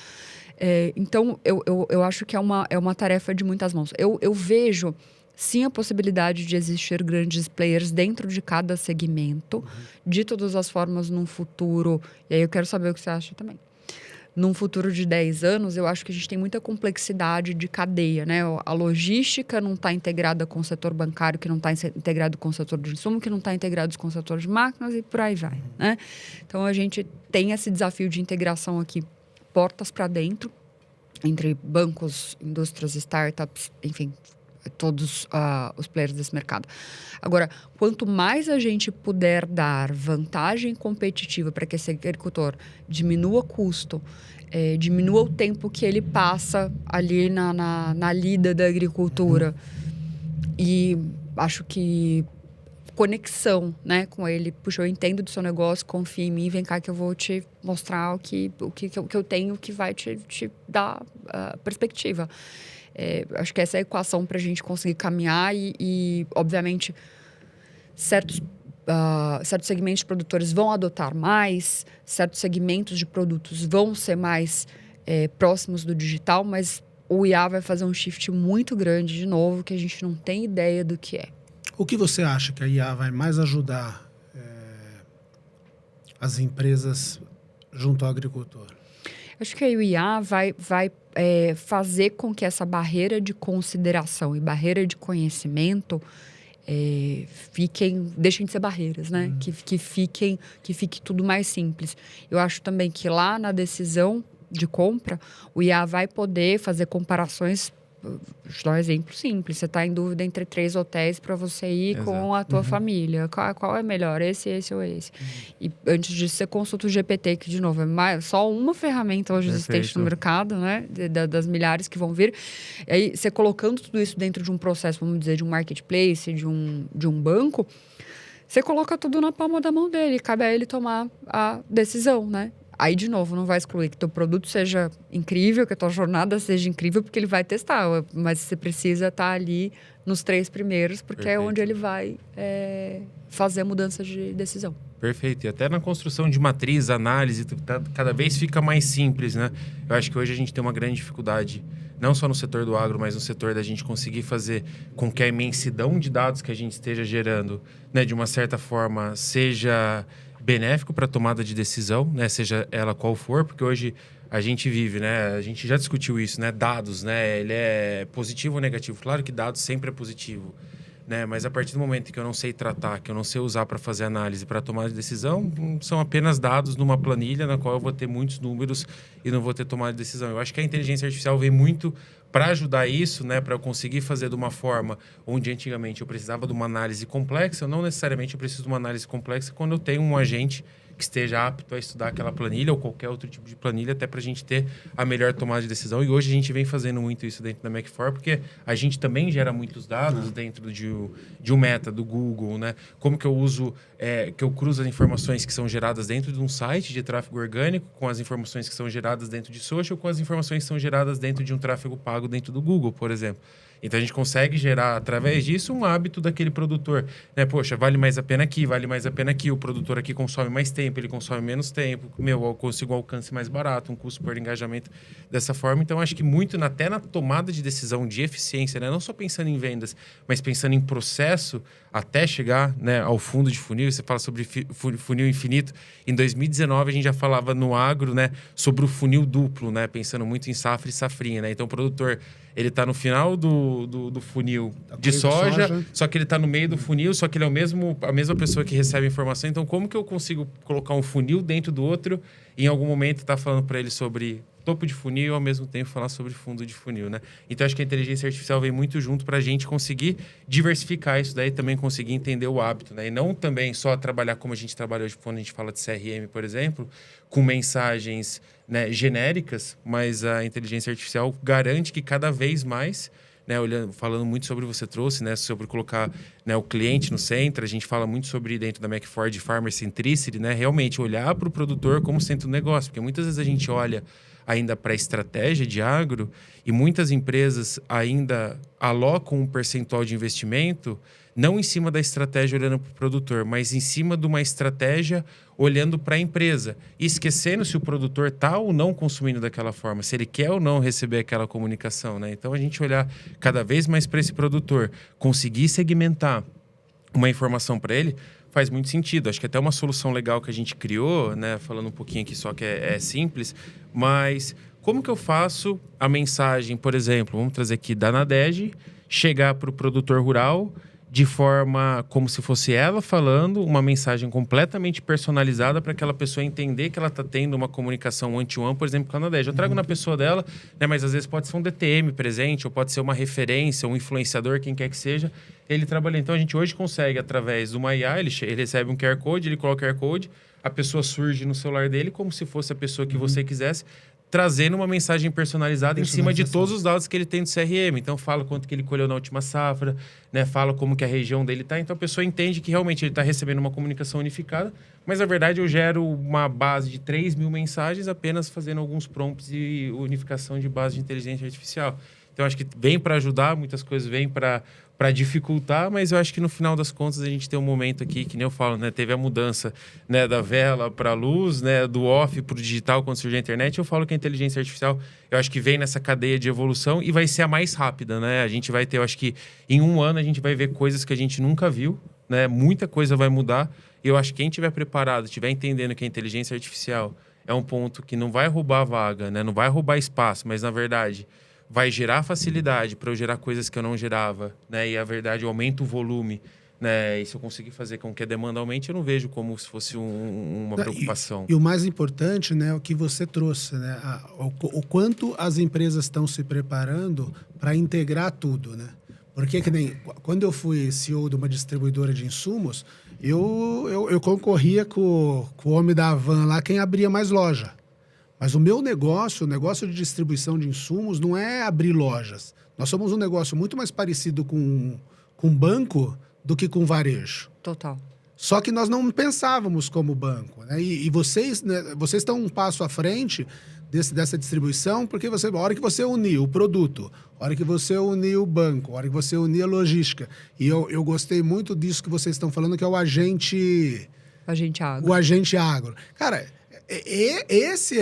Então, eu acho que é uma tarefa de muitas mãos. Eu vejo, sim, a possibilidade de existir grandes players dentro de cada segmento, de todas as formas, num futuro. E aí eu quero saber o que você acha também. Num futuro de 10 anos, eu acho que a gente tem muita complexidade de cadeia, né? A logística não está integrada com o setor bancário, que não está integrado com o setor de insumo, que não está integrado com o setor de máquinas e por aí vai, né? Então, a gente tem esse desafio de integração aqui, portas para dentro, entre bancos, indústrias, startups, enfim, todos os players desse mercado. Agora, quanto mais a gente puder dar vantagem competitiva para que esse agricultor diminua custo, diminua o tempo que ele passa ali na lida da agricultura e acho que conexão, né, com ele. Puxa, eu entendo do seu negócio, confia em mim, vem cá que eu vou te mostrar o que eu tenho que vai te dar perspectiva. Acho que essa é a equação para a gente conseguir caminhar e obviamente, certos segmentos de produtores vão adotar mais, certos segmentos de produtos vão ser mais próximos do digital, mas o IA vai fazer um shift muito grande, de novo, que a gente não tem ideia do que é. O que você acha que a IA vai mais ajudar as empresas junto ao agricultor? Acho que a IA vai fazer com que essa barreira de consideração e barreira de conhecimento deixem de ser barreiras, né? Que fique tudo mais simples. Eu acho também que lá na decisão de compra, o IA vai poder fazer comparações. Vou te dar um exemplo simples. Você está em dúvida entre 3 hotéis para você ir com a tua família. Qual é melhor? Esse ou esse? E antes disso, você consulta o GPT, que, de novo, é só uma ferramenta hoje existente no mercado, né? Das milhares que vão vir. E aí, você colocando tudo isso dentro de um processo, vamos dizer, de um marketplace, de um banco, você coloca tudo na palma da mão dele. Cabe a ele tomar a decisão, né? Aí, de novo, não vai excluir que teu produto seja incrível, que a tua jornada seja incrível, porque ele vai testar. Mas você precisa estar ali nos 3 primeiros, porque é onde ele vai fazer a mudança de decisão. Perfeito. E até na construção de matriz, análise, cada vez fica mais simples, né? Eu acho que hoje a gente tem uma grande dificuldade, não só no setor do agro, mas no setor da gente conseguir fazer com que a imensidão de dados que a gente esteja gerando, né, de uma certa forma, seja benéfico para a tomada de decisão, né? Seja ela qual for, porque hoje a gente vive, né? A gente já discutiu isso, né? Dados, né? Ele é positivo ou negativo? Claro que dados sempre é positivo, né? Mas a partir do momento que eu não sei tratar, que eu não sei usar para fazer análise, para tomar de decisão, são apenas dados numa planilha na qual eu vou ter muitos números e não vou ter tomada de decisão. Eu acho que a inteligência artificial vem muito para ajudar isso, né, para eu conseguir fazer de uma forma onde antigamente eu precisava de uma análise complexa, eu não necessariamente preciso de uma análise complexa quando eu tenho um agente que esteja apto a estudar aquela planilha ou qualquer outro tipo de planilha, até para a gente ter a melhor tomada de decisão. E hoje a gente vem fazendo muito isso dentro da Mac4, porque a gente também gera muitos dados dentro de um Meta, do Google, né? Como que eu uso, que eu cruzo as informações que são geradas dentro de um site de tráfego orgânico com as informações que são geradas dentro de social, com as informações que são geradas dentro de um tráfego pago dentro do Google, por exemplo. Então, a gente consegue gerar, através disso, um hábito daquele produtor. Né? Poxa, vale mais a pena aqui, vale mais a pena aqui. O produtor aqui consome mais tempo, ele consome menos tempo. Eu consigo um alcance mais barato, um custo por engajamento dessa forma. Então, acho que muito, até na tomada de decisão de eficiência, né? Não só pensando em vendas, mas pensando em processo até chegar, né, ao fundo de funil. Você fala sobre funil infinito. Em 2019, a gente já falava no agro, né, sobre o funil duplo, né? Pensando muito em safra e safrinha. Né? Então, o produtor, ele está no final do funil de soja, só que ele está no meio do funil, só que ele é a mesma pessoa que recebe a informação. Então, como que eu consigo colocar um funil dentro do outro e, em algum momento, estar falando para ele sobre topo de funil e, ao mesmo tempo, falar sobre fundo de funil, né? Então, acho que a inteligência artificial vem muito junto para a gente conseguir diversificar isso daí, também conseguir entender o hábito, né? E não também só trabalhar como a gente trabalha hoje, quando a gente fala de CRM, por exemplo, com mensagens, né, genéricas, mas a inteligência artificial garante que cada vez mais, né, falando muito sobre você trouxe, né, sobre colocar, né, o cliente no centro, a gente fala muito sobre dentro da Mac4 Farmer Centricity, né, realmente olhar para o produtor como centro do negócio, porque muitas vezes a gente olha ainda para a estratégia de agro e muitas empresas ainda alocam um percentual de investimento não em cima da estratégia olhando para o produtor, mas em cima de uma estratégia olhando para a empresa, esquecendo se o produtor está ou não consumindo daquela forma, se ele quer ou não receber aquela comunicação, né? Então, a gente olhar cada vez mais para esse produtor, conseguir segmentar uma informação para ele, faz muito sentido. Acho que até uma solução legal que a gente criou, né? Falando um pouquinho aqui só que é simples, mas como que eu faço a mensagem, por exemplo, vamos trazer aqui da Nadege, chegar para o produtor rural de forma como se fosse ela falando, uma mensagem completamente personalizada para aquela pessoa entender que ela está tendo uma comunicação one-to-one, por exemplo, com a Nadege. Eu trago na pessoa dela, né, mas às vezes pode ser um DTM presente, ou pode ser uma referência, um influenciador, quem quer que seja, ele trabalha. Então, a gente hoje consegue, através de uma IA, ele recebe um QR Code, ele coloca o QR Code, a pessoa surge no celular dele como se fosse a pessoa que você quisesse, trazendo uma mensagem personalizada em cima de todos os dados que ele tem do CRM. Então, fala quanto que ele colheu na última safra, né? Fala como que a região dele está. Então, a pessoa entende que realmente ele está recebendo uma comunicação unificada, mas, na verdade, eu gero uma base de 3.000 mensagens apenas fazendo alguns prompts e unificação de base de inteligência artificial. Então, acho que vem para ajudar, muitas coisas vêm para dificultar, mas eu acho que no final das contas a gente tem um momento aqui, que nem eu falo, né? Teve a mudança, né, da vela para a luz, né, do off para o digital quando surgiu a internet. Eu falo que a inteligência artificial, eu acho que vem nessa cadeia de evolução e vai ser a mais rápida, né? A gente vai ter, eu acho que em um ano a gente vai ver coisas que a gente nunca viu, né? Muita coisa vai mudar. E eu acho que quem estiver preparado, estiver entendendo que a inteligência artificial é um ponto que não vai roubar a vaga, né? Não vai roubar espaço, mas na verdade vai gerar facilidade para eu gerar coisas que eu não gerava, né? E a verdade aumenta o volume, né? E se eu conseguir fazer com que a demanda aumente, eu não vejo como se fosse uma preocupação. E o mais importante, né, é o que você trouxe, né? O quanto as empresas estão se preparando para integrar tudo, né? Porque que nem quando eu fui CEO de uma distribuidora de insumos, eu concorria com o homem da van lá, quem abria mais loja. Mas o meu negócio, o negócio de distribuição de insumos, não é abrir lojas. Nós somos um negócio muito mais parecido com banco do que com varejo. Total. Só que nós não pensávamos como banco, né? E vocês, né, vocês estão um passo à frente dessa distribuição, porque a hora que você unir o produto, a hora que você unir o banco, a hora que você unir a logística. E eu gostei muito disso que vocês estão falando, que é o agente... Agente agro. O agente agro. Cara,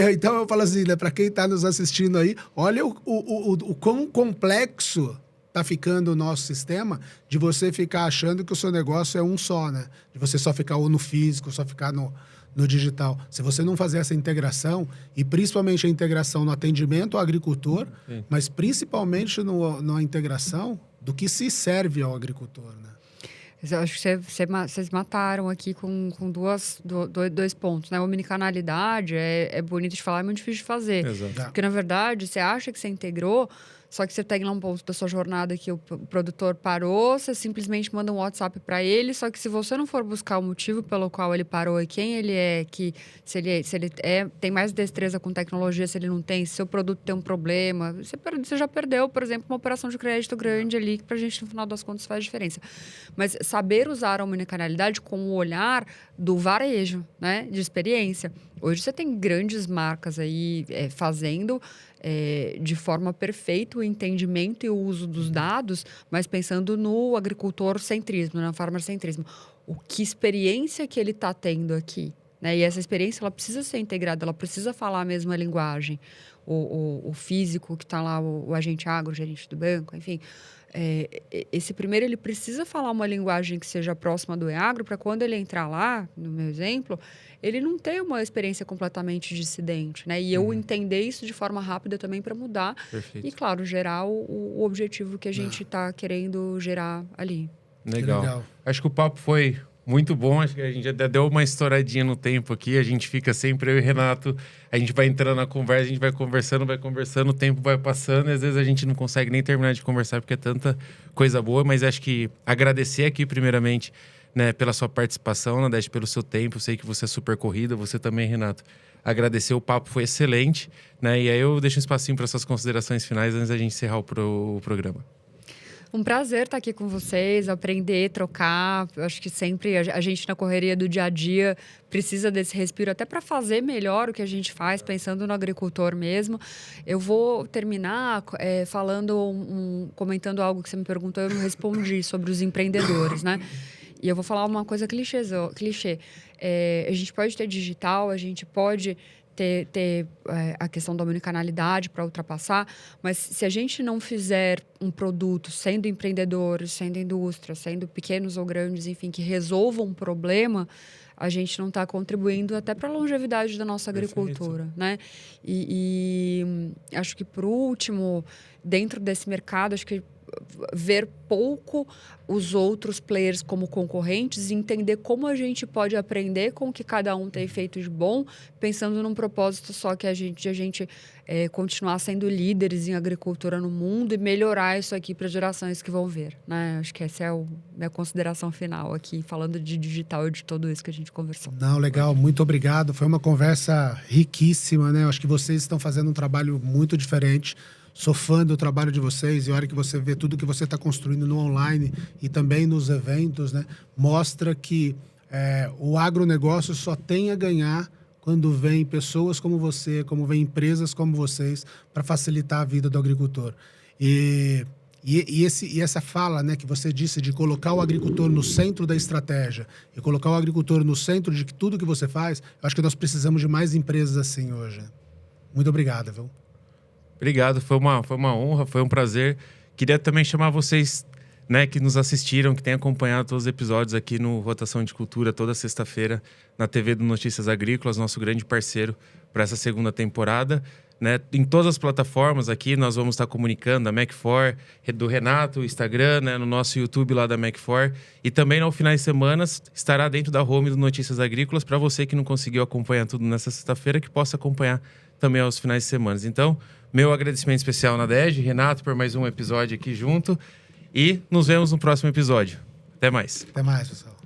então eu falo assim, né, para quem está nos assistindo aí, olha o quão complexo tá ficando o nosso sistema de você ficar achando que o seu negócio é um só, né? De você só ficar ou no físico, só ficar no digital. Se você não fazer essa integração, e principalmente a integração no atendimento ao agricultor, sim, mas principalmente na integração do que se serve ao agricultor, né? Eu acho que vocês mataram aqui com dois pontos, né? A omnicanalidade é bonito de falar, é muito difícil de fazer. Exato. Porque, na verdade, você acha que você integrou, só que você tem lá um ponto da sua jornada que o produtor parou, você simplesmente manda um WhatsApp para ele, só que se você não for buscar o motivo pelo qual ele parou e quem ele é, se ele tem mais destreza com tecnologia, se ele não tem, se seu produto tem um problema, você já perdeu, por exemplo, uma operação de crédito grande ali, que pra gente, no final das contas, faz diferença. Mas saber usar a omnicanalidade com o olhar do varejo, né, de experiência. Hoje você tem grandes marcas aí fazendo de forma perfeita o entendimento e o uso dos dados, mas pensando no agricultor-centrismo, no farmer-centrismo. Que experiência que ele está tendo aqui? Né? E essa experiência ela precisa ser integrada, ela precisa falar a mesma linguagem. O físico que está lá, o agente agro, o gerente do banco, enfim... esse primeiro ele precisa falar uma linguagem que seja próxima do agro para quando ele entrar lá, no meu exemplo, ele não ter uma experiência completamente dissidente, né? E eu entender isso de forma rápida também para mudar. Perfeito. E, claro, gerar o objetivo que a gente está querendo gerar ali. Legal. Acho que o papo foi muito bom, acho que a gente já deu uma estouradinha no tempo aqui, a gente fica sempre, eu e o Renato, a gente vai entrando na conversa, a gente vai conversando, o tempo vai passando e às vezes a gente não consegue nem terminar de conversar porque é tanta coisa boa, mas acho que agradecer aqui primeiramente, né, pela sua participação, Nadege, pelo seu tempo, sei que você é super corrida, você também, Renato. Agradecer, o papo foi excelente, né, e aí eu deixo um espacinho para suas considerações finais antes da gente encerrar o programa. Um prazer estar aqui com vocês, aprender, trocar. Eu acho que sempre a gente na correria do dia a dia precisa desse respiro até para fazer melhor o que a gente faz, pensando no agricultor mesmo. Eu vou terminar comentando algo que você me perguntou, eu não respondi, sobre os empreendedores, né? E eu vou falar uma coisa clichê. A gente pode ter digital, a gente pode ter a questão da omnicanalidade para ultrapassar, mas se a gente não fizer um produto, sendo empreendedores, sendo indústria, sendo pequenos ou grandes, enfim, que resolvam um problema, a gente não está contribuindo até para a longevidade da nossa agricultura, né? E acho que, por último, dentro desse mercado, acho que ver pouco os outros players como concorrentes e entender como a gente pode aprender com o que cada um tem feito de bom, pensando num propósito só que a gente continuar sendo líderes em agricultura no mundo e melhorar isso aqui para gerações que vão vir, né? Acho que essa é a minha consideração final aqui, falando de digital e de tudo isso que a gente conversou. Não, legal, muito obrigado. Foi uma conversa riquíssima, né? Acho que vocês estão fazendo um trabalho muito diferente. Sou fã do trabalho de vocês e a hora que você vê tudo que você está construindo no online e também nos eventos, né, mostra que o agronegócio só tem a ganhar quando vem pessoas como você, como vem empresas como vocês, para facilitar a vida do agricultor. E essa fala, né, que você disse de colocar o agricultor no centro da estratégia e colocar o agricultor no centro de tudo que você faz, eu acho que nós precisamos de mais empresas assim hoje. Muito obrigado, viu? Obrigado, foi uma honra, foi um prazer. Queria também chamar vocês, né, que nos assistiram, que têm acompanhado todos os episódios aqui no Rotação de Cultura, toda sexta-feira, na TV do Notícias Agrícolas, nosso grande parceiro para essa segunda temporada. né? Em todas as plataformas aqui, nós vamos estar comunicando da Mac4, do Renato, o Instagram, né? No nosso YouTube lá da Mac4. E também, no final de semana, estará dentro da home do Notícias Agrícolas, para você que não conseguiu acompanhar tudo nessa sexta-feira, que possa acompanhar também aos finais de semana. Então, meu agradecimento especial na DEG, Renato, por mais um episódio aqui junto. E nos vemos no próximo episódio. Até mais. Até mais, pessoal.